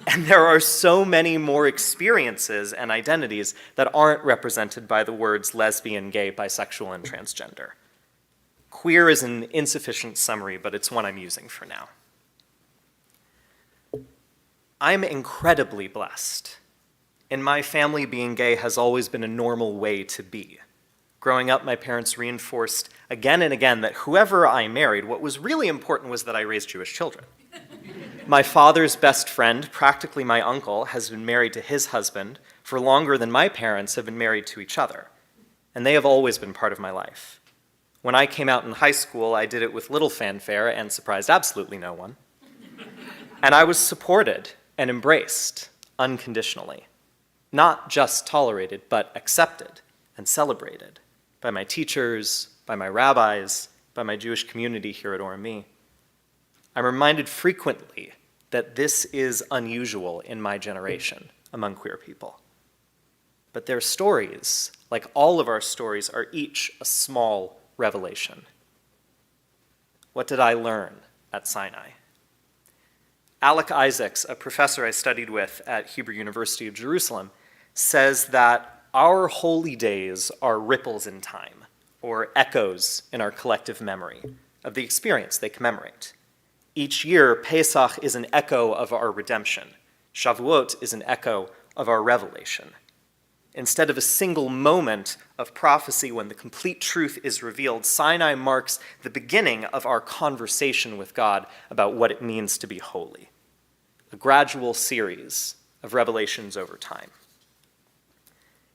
And there are so many more experiences and identities that aren't represented by the words lesbian, gay, bisexual, and transgender. Queer is an insufficient summary, but it's one I'm using for now. I'm incredibly blessed. In my family, being gay has always been a normal way to be. Growing up, my parents reinforced again and again that whoever I married, what was really important was that I raised Jewish children. My father's best friend, practically my uncle, has been married to his husband for longer than my parents have been married to each other, and they have always been part of my life. When I came out in high school, I did it with little fanfare and surprised absolutely no one. And I was supported and embraced. unconditionally, not just tolerated, but accepted and celebrated by my teachers, by my rabbis, by my Jewish community here at ORME. I'm reminded frequently that this is unusual in my generation among queer people. But their stories, like all of our stories, are each a small revelation. What did I learn at Sinai? Alec Isaacs, a professor I studied with at Hebrew University of Jerusalem, says that our holy days are ripples in time, or echoes in our collective memory of the experience they commemorate. Each year, Pesach is an echo of our redemption. Shavuot is an echo of our revelation. Instead of a single moment of prophecy when the complete truth is revealed, Sinai marks the beginning of our conversation with God about what it means to be holy. A gradual series of revelations over time.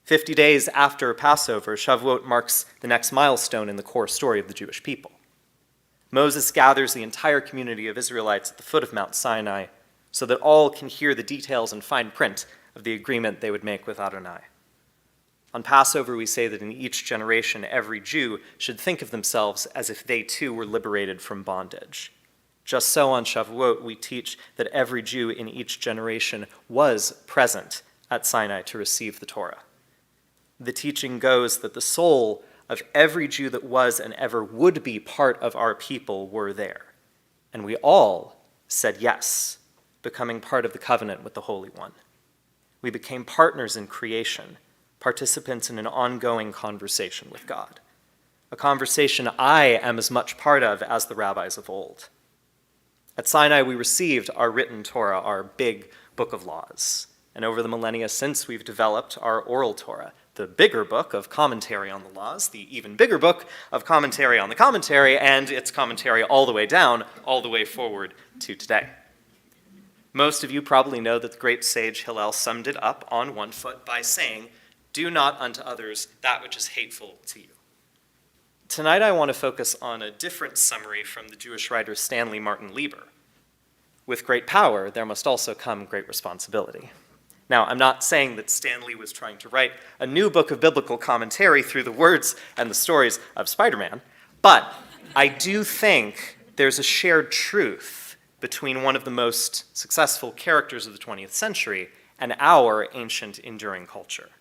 50 days after Passover, Shavuot marks the next milestone in the core story of the Jewish people. Moses gathers the entire community of Israelites at the foot of Mount Sinai so that all can hear the details and fine print of the agreement they would make with Adonai. On Passover, we say that in each generation, every Jew should think of themselves as if they too were liberated from bondage. Just so on Shavuot, we teach that every Jew in each generation was present at Sinai to receive the Torah. The teaching goes that the soul of every Jew that was and ever would be part of our people were there. And we all said yes, becoming part of the covenant with the Holy One. We became partners in creation, participants in an ongoing conversation with God, a conversation I am as much part of as the rabbis of old. At Sinai, we received our written Torah, our big book of laws. And over the millennia since, we've developed our oral Torah, the bigger book of commentary on the laws, the even bigger book of commentary on the commentary, and its commentary all the way down, all the way forward to today. Most of you probably know that the great sage Hillel summed it up on one foot by saying, "Do not unto others that which is hateful to you." Tonight I want to focus on a different summary from the Jewish writer Stanley Martin Lieber. With great power, there must also come great responsibility. Now, I'm not saying that Stanley was trying to write a new book of biblical commentary through the words and the stories of Spider-Man, but I do think there's a shared truth between one of the most successful characters of the 20th century and our ancient enduring culture.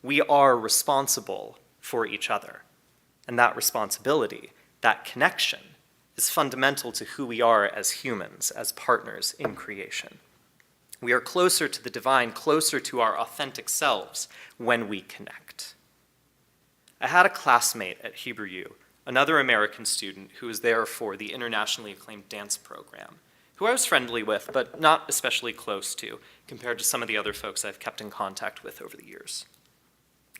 We are responsible for each other. And that responsibility, that connection, is fundamental to who we are as humans, as partners in creation. We are closer to the divine, closer to our authentic selves when we connect. I had a classmate at Hebrew U, another American student who was there for the internationally acclaimed dance program, who I was friendly with, but not especially close to, compared to some of the other folks I've kept in contact with over the years.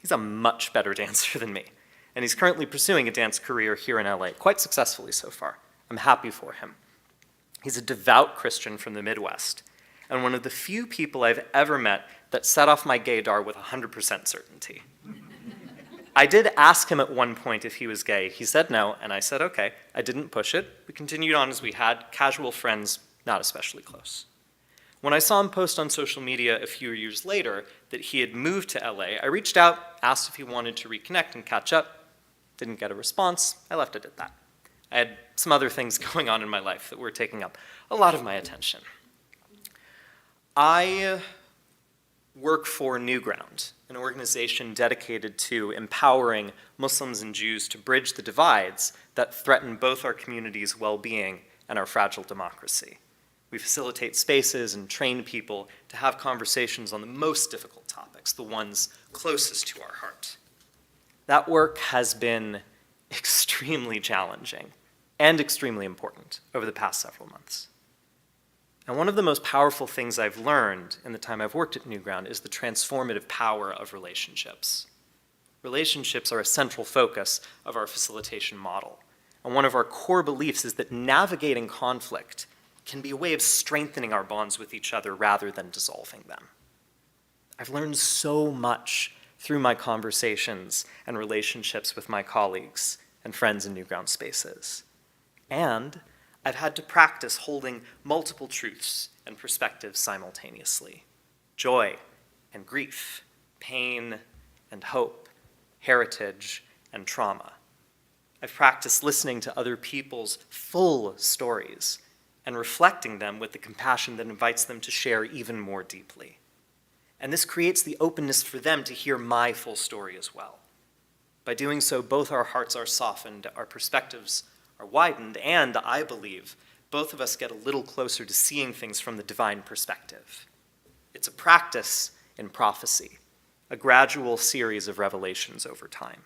He's a much better dancer than me, and he's currently pursuing a dance career here in LA, quite successfully so far. I'm happy for him. He's a devout Christian from the Midwest, and one of the few people I've ever met that set off my gaydar with 100% certainty. I did ask him at one point if he was gay. He said no, and I said okay. I didn't push it. We continued on as we had, casual friends, not especially close. When I saw him post on social media a few years later that he had moved to LA, I reached out, asked if he wanted to reconnect and catch up. Didn't get a response. I left it at that. I had some other things going on in my life that were taking up a lot of my attention. I work for Newground, an organization dedicated to empowering Muslims and Jews to bridge the divides that threaten both our community's well-being and our fragile democracy. We facilitate spaces and train people to have conversations on the most difficult topics, the ones closest to our heart. That work has been extremely challenging and extremely important over the past several months. And one of the most powerful things I've learned in the time I've worked at Newground is the transformative power of relationships. Relationships are a central focus of our facilitation model. And one of our core beliefs is that navigating conflict can be a way of strengthening our bonds with each other rather than dissolving them. I've learned so much through my conversations and relationships with my colleagues and friends in Newground spaces. And I've had to practice holding multiple truths and perspectives simultaneously. joy and grief, pain and hope, heritage and trauma. I've practiced listening to other people's full stories and reflecting them with the compassion that invites them to share even more deeply. And this creates the openness for them to hear my full story as well. By doing so, both our hearts are softened, our perspectives are widened, and I believe both of us get a little closer to seeing things from the divine perspective. It's a practice in prophecy, a gradual series of revelations over time.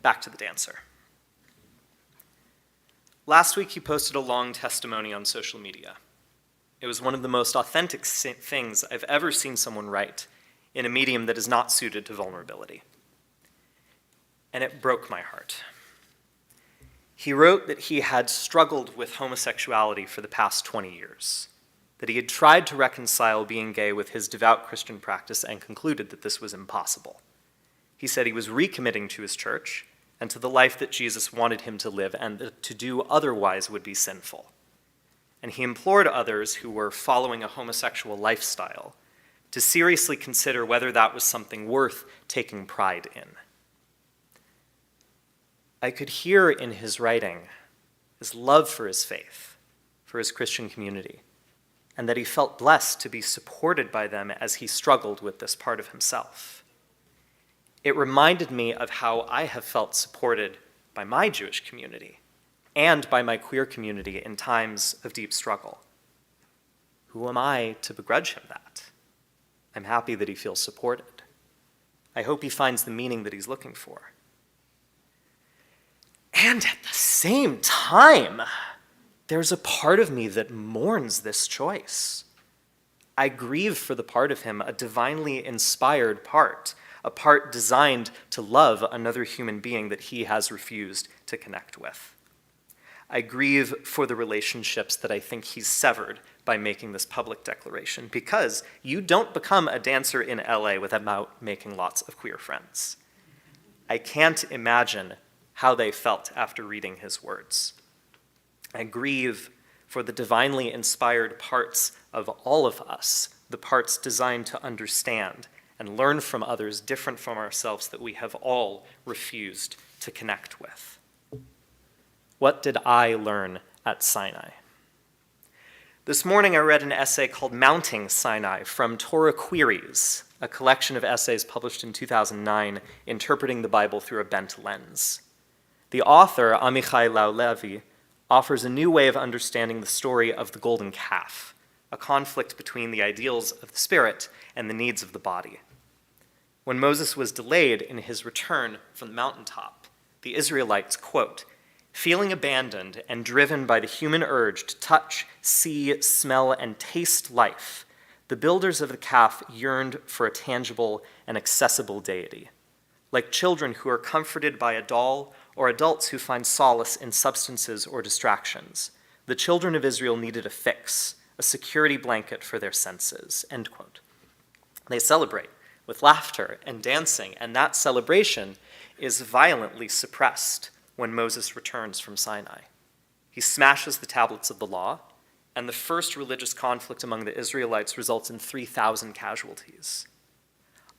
Back to the dancer. Last week, he posted a long testimony on social media. It was one of the most authentic things I've ever seen someone write in a medium that is not suited to vulnerability. And it broke my heart. He wrote that he had struggled with homosexuality for the past 20 years, that he had tried to reconcile being gay with his devout Christian practice and concluded that this was impossible. He said he was recommitting to his church and to the life that Jesus wanted him to live, and that to do otherwise would be sinful. And he implored others who were following a homosexual lifestyle to seriously consider whether that was something worth taking pride in. I could hear in his writing his love for his faith, for his Christian community, and that he felt blessed to be supported by them as he struggled with this part of himself. It reminded me of how I have felt supported by my Jewish community and by my queer community in times of deep struggle. Who am I to begrudge him that? I'm happy that he feels supported. I hope he finds the meaning that he's looking for. And at the same time, there's a part of me that mourns this choice. I grieve for the part of him, a divinely inspired part, a part designed to love another human being that he has refused to connect with. I grieve for the relationships that I think he's severed by making this public declaration, because you don't become a dancer in LA without making lots of queer friends. I can't imagine how they felt after reading his words. I grieve for the divinely inspired parts of all of us, the parts designed to understand and learn from others different from ourselves that we have all refused to connect with. What did I learn at Sinai? This morning I read an essay called Mounting Sinai from Torah Queries, a collection of essays published in 2009 interpreting the Bible through a bent lens. The author, Amichai Lau-Levi, offers a new way of understanding the story of the golden calf, a conflict between the ideals of the spirit and the needs of the body. When Moses was delayed in his return from the mountaintop, the Israelites, quote, feeling abandoned and driven by the human urge to touch, see, smell, and taste life, the builders of the calf yearned for a tangible and accessible deity. Like children who are comforted by a doll or adults who find solace in substances or distractions, the children of Israel needed a fix, a security blanket for their senses, end quote. They celebrate with laughter and dancing, and that celebration is violently suppressed when Moses returns from Sinai. He smashes the tablets of the law, and the first religious conflict among the Israelites results in 3,000 casualties.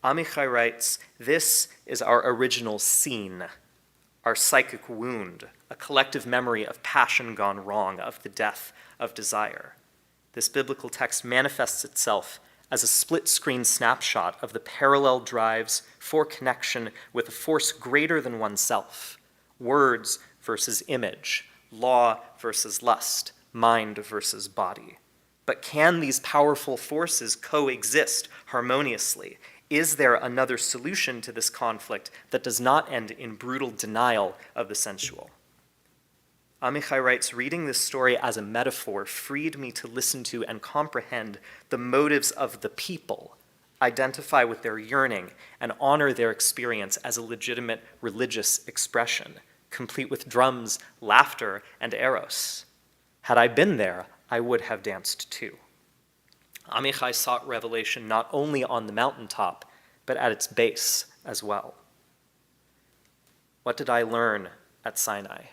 Amichai writes, this is our original scene, our psychic wound, a collective memory of passion gone wrong, of the death of desire. This biblical text manifests itself as a split-screen snapshot of the parallel drives for connection with a force greater than oneself, words versus image, law versus lust, mind versus body. But can these powerful forces coexist harmoniously? Is there another solution to this conflict that does not end in brutal denial of the sensual? Amichai writes, reading this story as a metaphor freed me to listen to and comprehend the motives of the people, identify with their yearning, and honor their experience as a legitimate religious expression, complete with drums, laughter, and eros. Had I been there, I would have danced too. Amichai sought revelation not only on the mountaintop, but at its base as well. What did I learn at Sinai?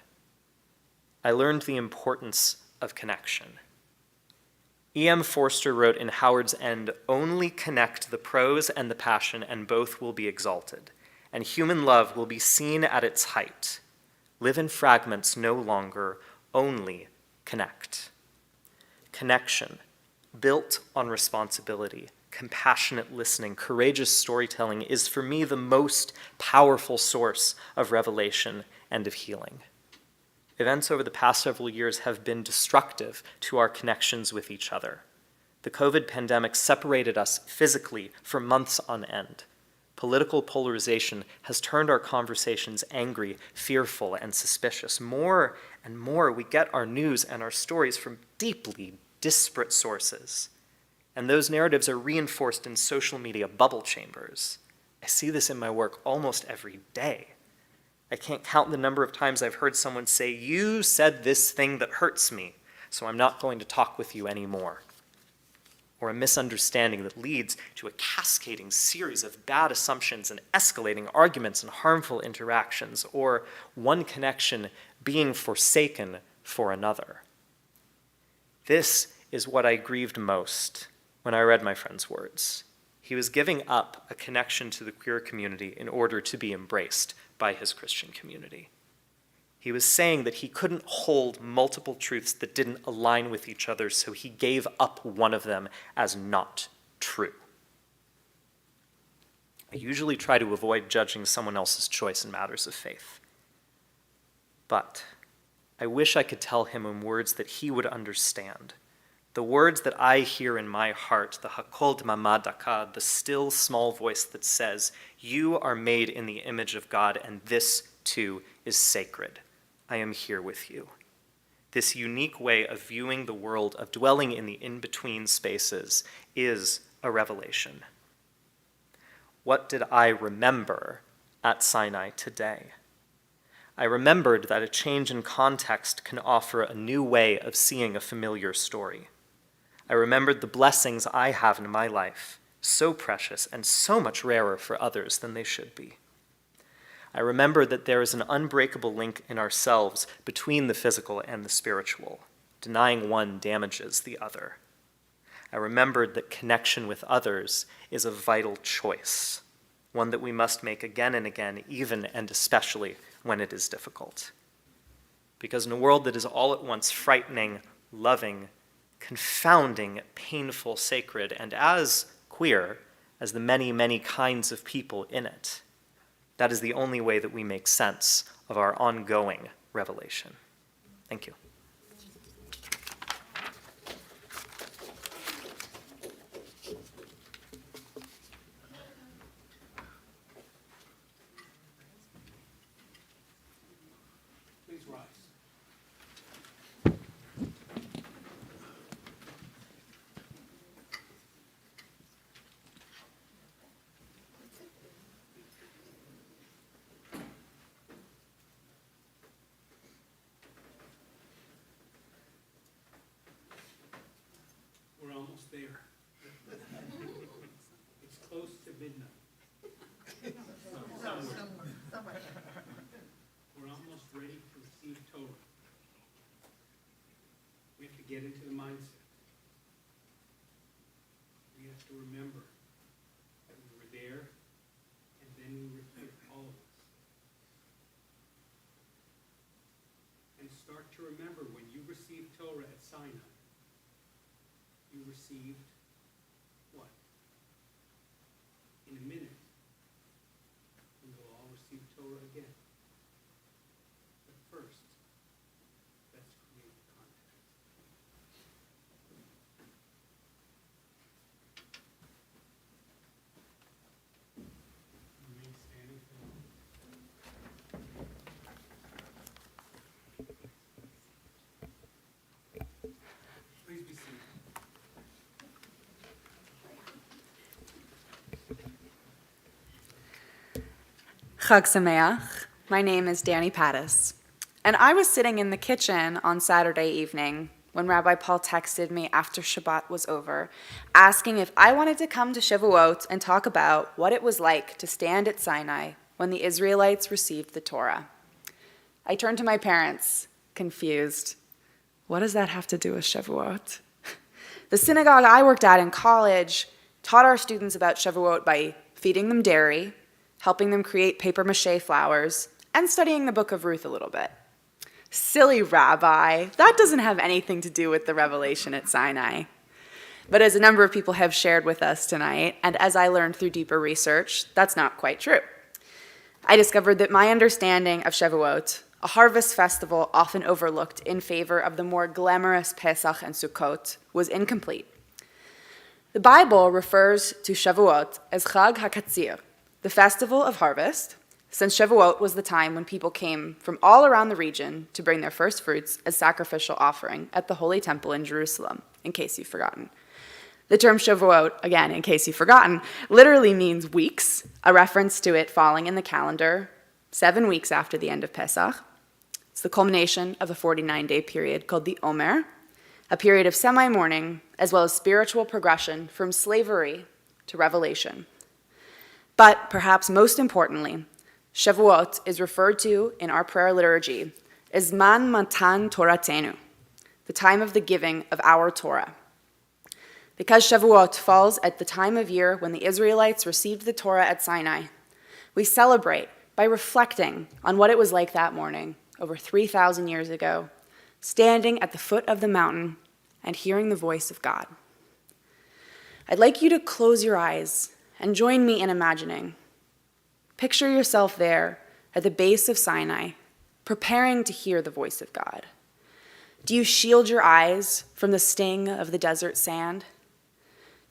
I learned the importance of connection. E.M. Forster wrote in Howard's End, "Only connect the prose and the passion, and both will be exalted, and human love will be seen at its height. Live in fragments no longer, only connect." Connection, built on responsibility, compassionate listening, courageous storytelling, is for me the most powerful source of revelation and of healing. Events over the past several years have been destructive to our connections with each other. The COVID pandemic separated us physically for months on end. Political polarization has turned our conversations angry, fearful, and suspicious. More and more, we get our news and our stories from deeply disparate sources. And those narratives are reinforced in social media bubble chambers. I see this in my work almost every day. I can't count the number of times I've heard someone say, "You said this thing that hurts me, so I'm not going to talk with you anymore." Or a misunderstanding that leads to a cascading series of bad assumptions and escalating arguments and harmful interactions, or one connection being forsaken for another. This is what I grieved most when I read my friend's words. He was giving up a connection to the queer community in order to be embraced by his Christian community. He was saying that he couldn't hold multiple truths that didn't align with each other, so he gave up one of them as not true. I usually try to avoid judging someone else's choice in matters of faith. But I wish I could tell him in words that he would understand. The words that I hear in my heart, the Hakol D'Mama Dakad, the still small voice that says, "You are made in the image of God, and this too is sacred. I am here with you." This unique way of viewing the world, of dwelling in the in-between spaces, is a revelation. What did I remember at Sinai today? I remembered that a change in context can offer a new way of seeing a familiar story. I remembered the blessings I have in my life, so precious and so much rarer for others than they should be. I remembered that there is an unbreakable link in ourselves between the physical and the spiritual. Denying one damages the other. I remembered that connection with others is a vital choice, one that we must make again and again, even and especially when it is difficult. Because in a world that is all at once frightening, loving, confounding, painful, sacred, and as queer as the many, many kinds of people in it, that is the only way that we make sense of our ongoing revelation. Thank you. Please rise. We're almost there. It's close to midnight. Somewhere. We're almost ready to receive Torah. We have to get into the mindset. We have to remember that we were there, and then we were here, all of us. And start to remember when you received Torah at Sinai, you received what? In a minute, we will all receive Torah again. But first, let's create the context. Remain standing for a moment. Please be seated. Chag Sameach. My name is Danny Pattis, and I was sitting in the kitchen on Saturday evening when Rabbi Paul texted me after Shabbat was over, asking if I wanted to come to Shavuot and talk about what it was like to stand at Sinai when the Israelites received the Torah. I turned to my parents, confused. What does that have to do with Shavuot? The synagogue I worked at in college taught our students about Shavuot by feeding them dairy, helping them create papier-mâché flowers, and studying the book of Ruth a little bit. Silly rabbi, that doesn't have anything to do with the revelation at Sinai. But as a number of people have shared with us tonight, and as I learned through deeper research, that's not quite true. I discovered that my understanding of Shavuot, a harvest festival often overlooked in favor of the more glamorous Pesach and Sukkot, was incomplete. The Bible refers to Shavuot as Chag HaKatzir, the festival of harvest, since Shavuot was the time when people came from all around the region to bring their first fruits as sacrificial offering at the Holy Temple in Jerusalem, in case you've forgotten. The term Shavuot, again, in case you've forgotten, literally means weeks, a reference to it falling in the calendar 7 weeks after the end of Pesach. It's the culmination of a 49-day period called the Omer, a period of semi-mourning, as well as spiritual progression from slavery to revelation. But perhaps most importantly, Shavuot is referred to in our prayer liturgy as Man Matan Toratenu, the time of the giving of our Torah. Because Shavuot falls at the time of year when the Israelites received the Torah at Sinai, we celebrate by reflecting on what it was like that morning, over 3,000 years ago, standing at the foot of the mountain and hearing the voice of God. I'd like you to close your eyes and join me in imagining. Picture yourself there at the base of Sinai, preparing to hear the voice of God. Do you shield your eyes from the sting of the desert sand?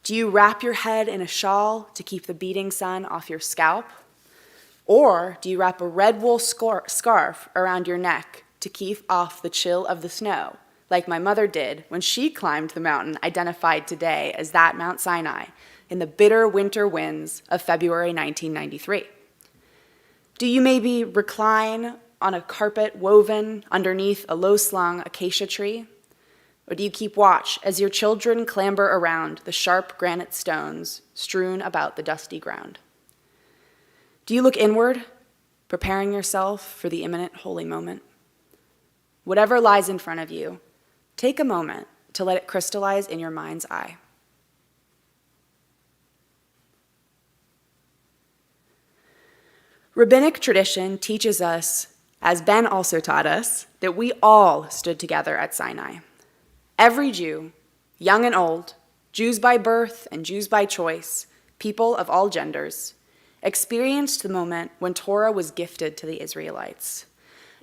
Do you wrap your head in a shawl to keep the beating sun off your scalp? Or do you wrap a red wool scarf around your neck to keep off the chill of the snow, like my mother did when she climbed the mountain identified today as that Mount Sinai in the bitter winter winds of February 1993? Do you maybe recline on a carpet woven underneath a low-slung acacia tree? Or do you keep watch as your children clamber around the sharp granite stones strewn about the dusty ground? Do you look inward, preparing yourself for the imminent holy moment? Whatever lies in front of you, take a moment to let it crystallize in your mind's eye. Rabbinic tradition teaches us, as Ben also taught us, that we all stood together at Sinai. Every Jew, young and old, Jews by birth and Jews by choice, people of all genders, experienced the moment when Torah was gifted to the Israelites.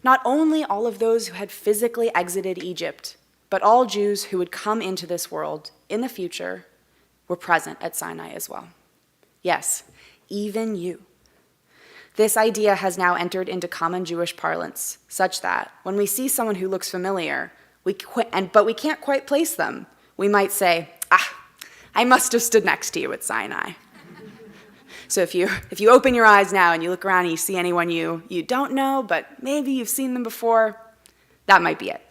Not only all of those who had physically exited Egypt, but all Jews who would come into this world in the future were present at Sinai as well. Yes, even you. This idea has now entered into common Jewish parlance, such that when we see someone who looks familiar, but we can't quite place them, we might say, I must have stood next to you at Sinai. So if you open your eyes now and you look around and you see anyone you don't know, but maybe you've seen them before, that might be it.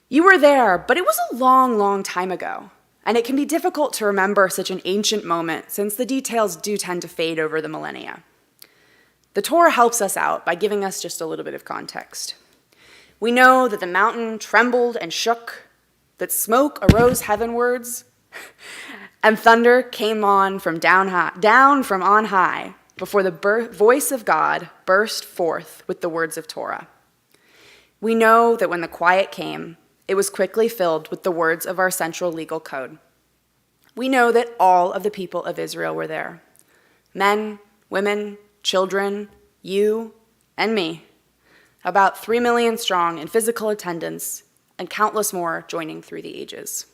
You were there, but it was a long, long time ago. And it can be difficult to remember such an ancient moment since the details do tend to fade over the millennia. The Torah helps us out by giving us just a little bit of context. We know that the mountain trembled and shook, that smoke arose heavenwards, and thunder came on from down from on high before the voice of God burst forth with the words of Torah. We know that when the quiet came, it was quickly filled with the words of our central legal code. We know that all of the people of Israel were there. Men, women, children, you, and me. About 3 million strong in physical attendance, and countless more joining through the ages.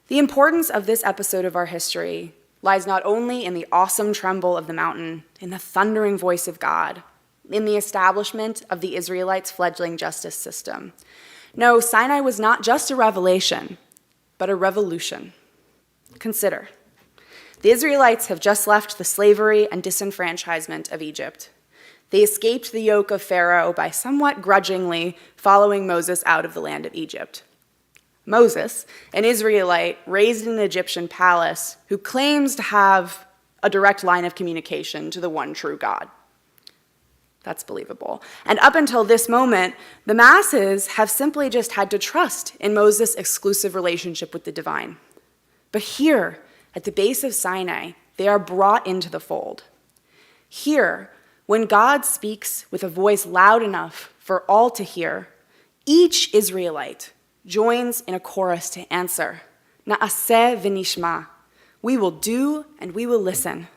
The importance of this episode of our history lies not only in the awesome tremble of the mountain, in the thundering voice of God, in the establishment of the Israelites' fledgling justice system. No, Sinai was not just a revelation, but a revolution. Consider, the Israelites have just left the slavery and disenfranchisement of Egypt. They escaped the yoke of Pharaoh by somewhat grudgingly following Moses out of the land of Egypt. Moses, an Israelite raised in an Egyptian palace who claims to have a direct line of communication to the one true God. That's believable. And up until this moment, the masses have simply just had to trust in Moses' exclusive relationship with the divine. But here, at the base of Sinai, they are brought into the fold. Here, when God speaks with a voice loud enough for all to hear, each Israelite joins in a chorus to answer, Na'aseh v'nishma. We will do and we will listen.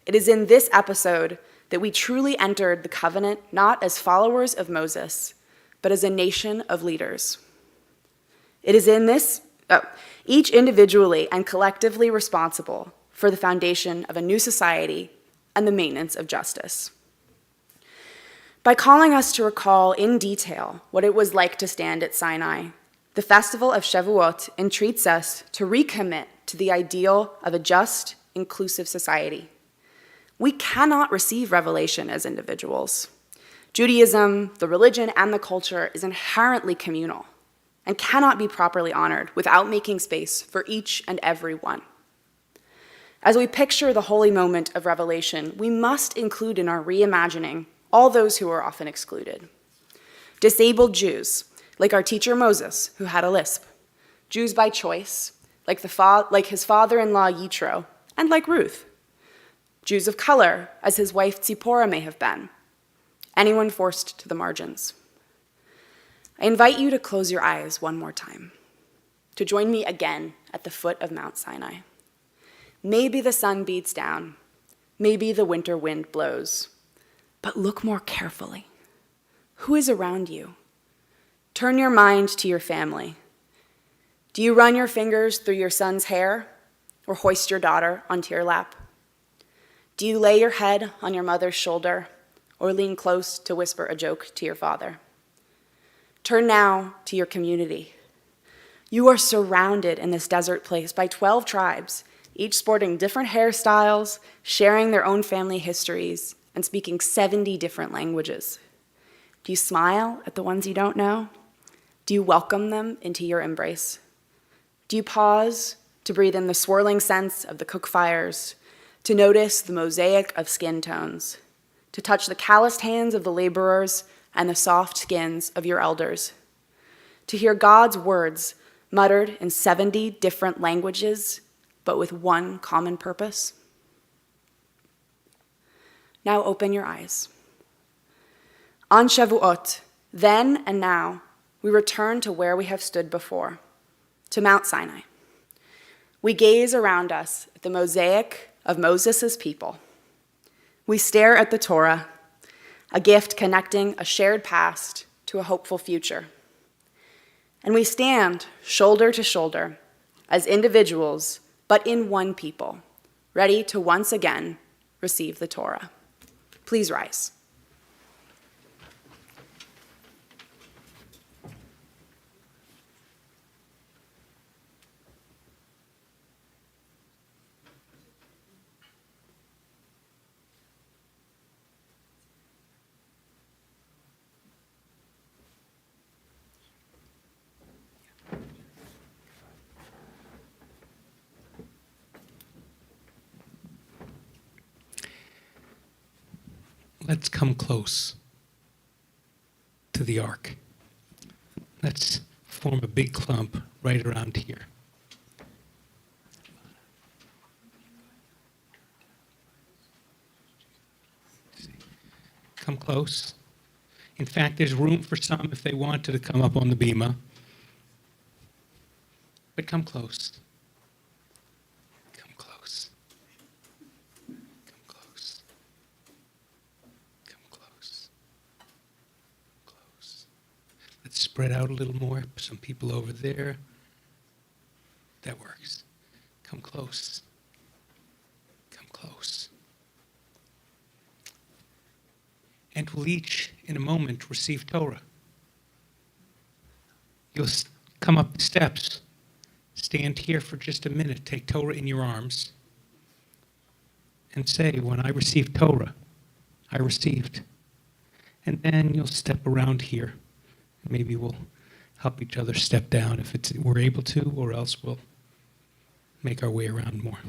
It is in this episode that we truly entered the covenant not as followers of Moses, but as a nation of leaders. It is in this, each individually and collectively responsible for the foundation of a new society and the maintenance of justice. By calling us to recall in detail what it was like to stand at Sinai, the festival of Shavuot entreats us to recommit to the ideal of a just, inclusive society. We cannot receive revelation as individuals. Judaism, the religion, and the culture is inherently communal and cannot be properly honored without making space for each and every one. As we picture the holy moment of revelation, we must include in our reimagining all those who are often excluded. Disabled Jews, like our teacher Moses, who had a lisp. Jews by choice, like his father-in-law Yitro, and like Ruth. Jews of color, as his wife Tzipporah may have been. Anyone forced to the margins. I invite you to close your eyes one more time, to join me again at the foot of Mount Sinai. Maybe the sun beats down, maybe the winter wind blows, but look more carefully. Who is around you? Turn your mind to your family. Do you run your fingers through your son's hair or hoist your daughter onto your lap? Do you lay your head on your mother's shoulder or lean close to whisper a joke to your father? Turn now to your community. You are surrounded in this desert place by 12 tribes, each sporting different hairstyles, sharing their own family histories, and speaking 70 different languages. Do you smile at the ones you don't know? Do you welcome them into your embrace? Do you pause to breathe in the swirling scents of the cook fires, to notice the mosaic of skin tones, to touch the calloused hands of the laborers and the soft skins of your elders, to hear God's words muttered in 70 different languages, but with one common purpose? Now open your eyes. On Shavuot, then and now, we return to where we have stood before, to Mount Sinai. We gaze around us at the mosaic of Moses' people. We stare at the Torah, a gift connecting a shared past to a hopeful future. And we stand shoulder to shoulder as individuals, but in one people, ready to once again receive the Torah. Please rise. Let's come close to the ark. Let's form a big clump right around here. Come close. In fact, there's room for some if they wanted to come up on the bima. But come close. Come close. Come close. Come close. Close. Let's spread out a little more. Some people over there. That works. Come close. Come close. And we'll each, in a moment, receive Torah. You'll come up the steps. Stand here for just a minute. Take Torah in your arms. And say, when I received Torah, I received. And then you'll step around here. Maybe we'll help each other step down if we're able to, or else we'll make our way around more.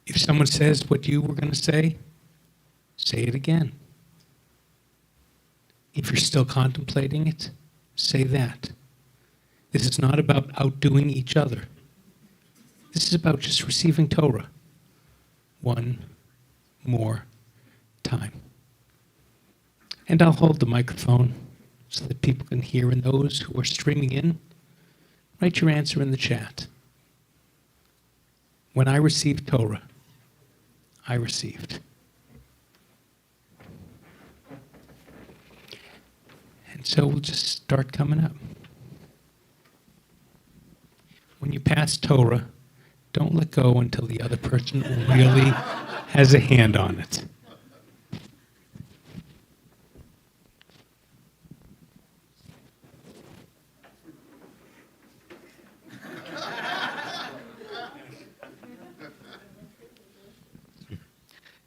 If someone says what you were going to say, say it again. If you're still contemplating it, say that. This is not about outdoing each other. This is about just receiving Torah one more time. And I'll hold the microphone so that people can hear, and those who are streaming in, write your answer in the chat. When I received Torah, I received. And so we'll just start coming up. When you pass Torah, don't let go until the other person really has a hand on it.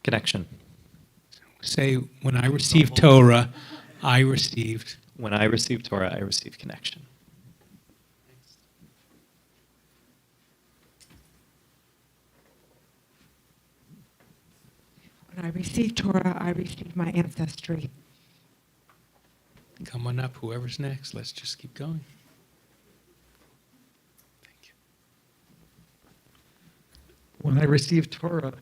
Connection. Say, when I received Torah, I received. When I received Torah, I received connection. When I received Torah, I received my ancestry. Come on up, whoever's next. Let's just keep going. Thank you. When I received Torah,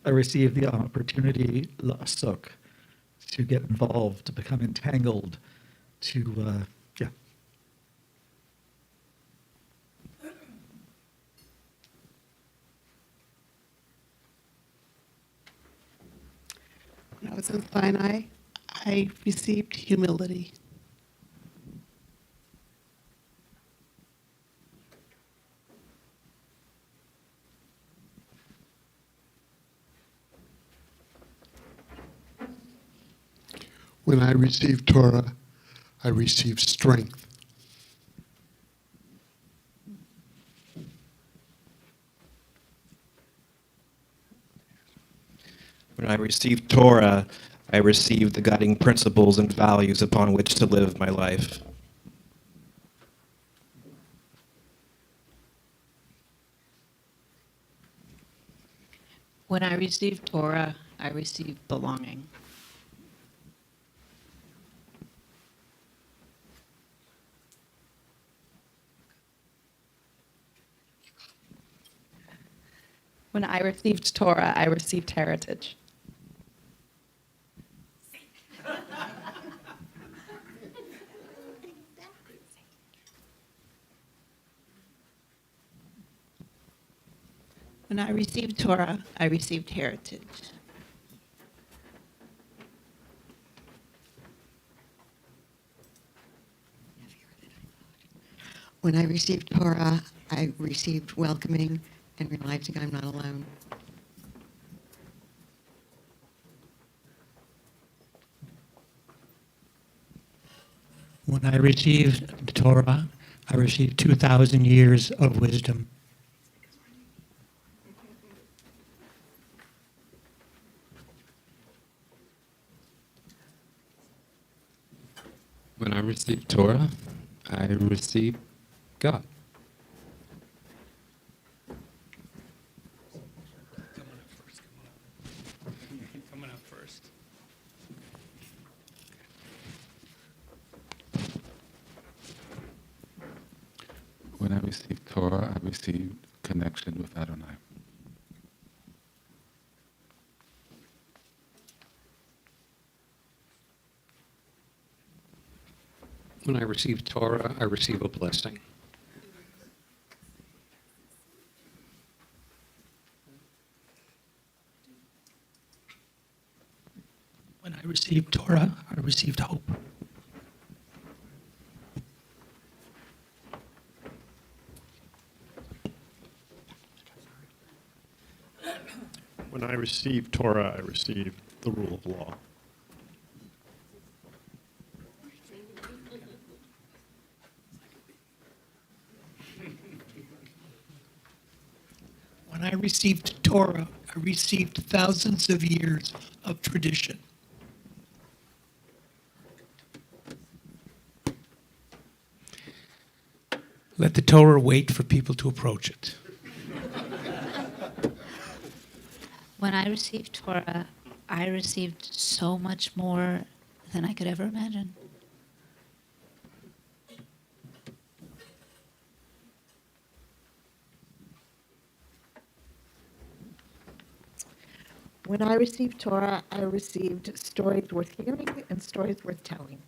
I received the opportunity, la'asok, to get involved, to become entangled, to, When I was in Sinai, I received humility. When I received Torah, I received strength. When I received Torah, I received the guiding principles and values upon which to live my life. When I received Torah, I received belonging. When I received Torah, I received heritage. When I received Torah, I received heritage. When I received Torah, I received welcoming and realizing I'm not alone. When I received the Torah, I received 2,000 years of wisdom. When I received Torah, I received God. Coming up first. When I received Torah, I received connection with Adonai. When I receive Torah, I receive a blessing. When I received Torah, I received hope. When I received Torah, I received the rule of law. When I received Torah, I received thousands of years of tradition. Let the Torah wait for people to approach it. When I received Torah, I received so much more than I could ever imagine. When I received Torah, I received stories worth hearing and stories worth telling.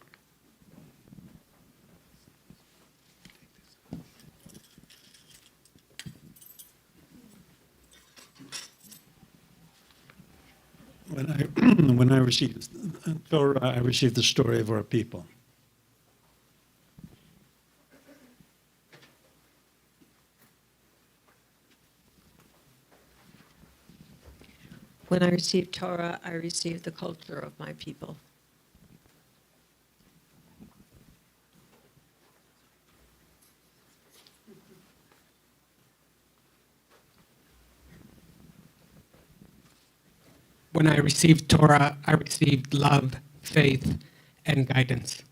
When I, when I received Torah, I received the story of our people. When I received Torah, I received the culture of my people. When I received Torah, I received love, faith, and guidance.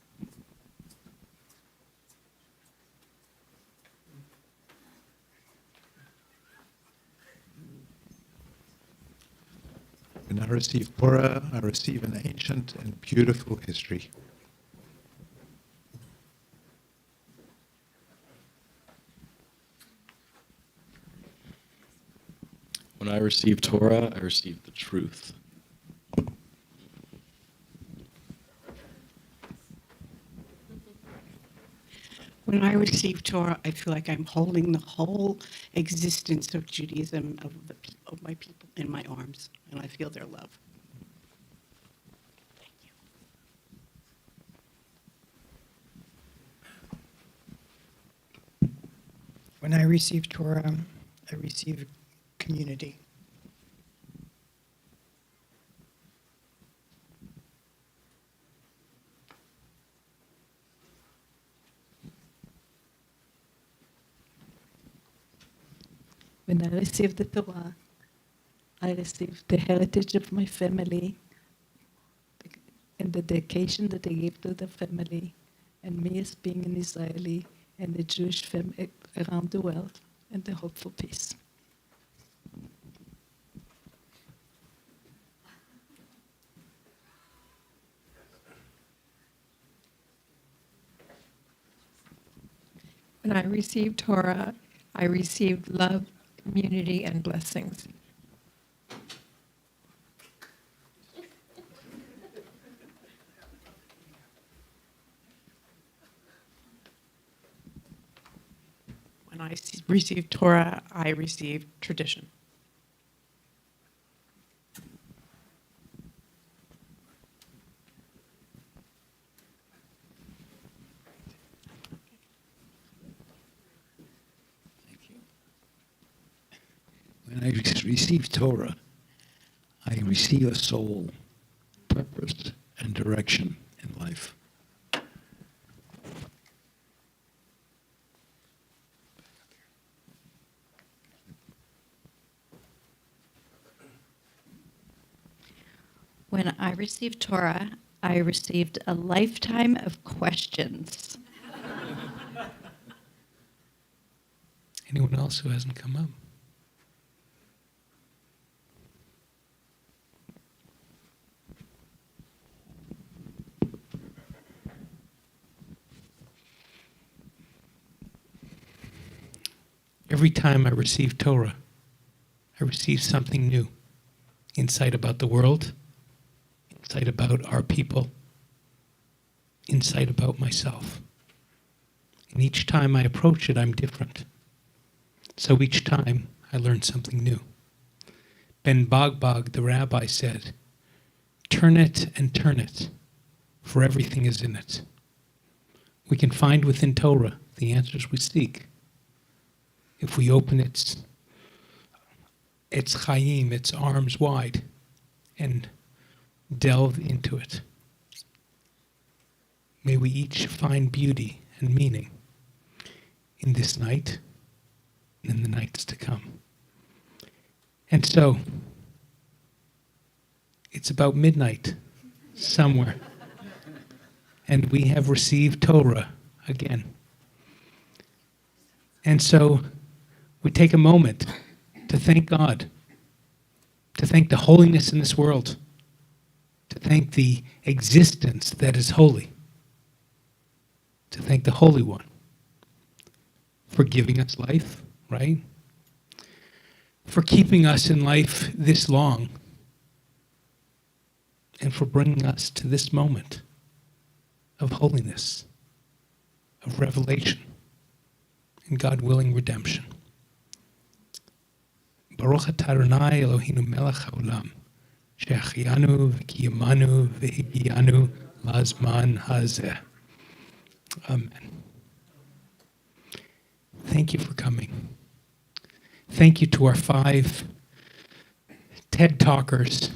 When I receive Torah, I receive an ancient and beautiful history. When I receive Torah, I receive the truth. When I receive Torah, I feel like I'm holding the whole existence of Judaism, of my people, in my arms, and I feel their love. When I receive Torah, I receive community. When I received the Torah, I received the heritage of my family and the dedication that I gave to the family, and me as being an Israeli and the Jewish family around the world, and the hope for peace. When I received Torah, I received love, community, and blessings. When I received Torah, I received tradition. When I receive Torah, I receive a soul, purpose, and direction in life. When I received Torah, I received a lifetime of questions. Anyone else who hasn't come up? Every time I receive Torah, I receive something new. Insight about the world, insight about our people, insight about myself. And each time I approach it, I'm different. So each time I learn something new. Ben Bogbog, the rabbi, said, "Turn it and turn it, for everything is in it." We can find within Torah the answers we seek. If we open its chayim, its arms wide, and delve into it. May we each find beauty and meaning in this night and in the nights to come. And so, it's about midnight somewhere, and we have received Torah again. And so, we take a moment to thank God, to thank the holiness in this world, to thank the existence that is holy, to thank the Holy One for giving us life, right? For keeping us in life this long, and for bringing us to this moment of holiness, of revelation, and God-willing redemption. Baruch atah Adonai Eloheinu melech haolam, she'achiyanu v'kiyamanu v'higiyanu lazman hazeh. Amen. Thank you for coming. Thank you to our 5 TED Talkers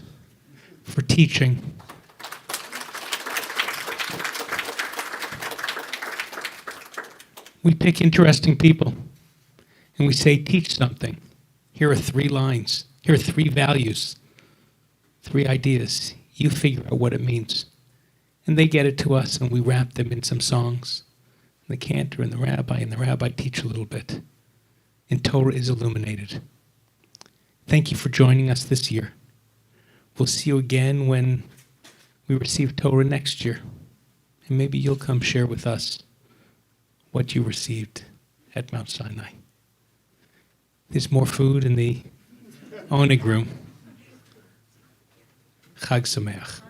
for teaching. We pick interesting people and we say, teach something. Here are 3 lines. Here are 3 values, 3 ideas. You figure out what it means. And they get it to us and we wrap them in some songs. The cantor and the rabbi teach a little bit. And Torah is illuminated. Thank you for joining us this year. We'll see you again when we receive Torah next year. And maybe you'll come share with us what you received at Mount Sinai. There's more food in the Oneg room. Chag Sameach.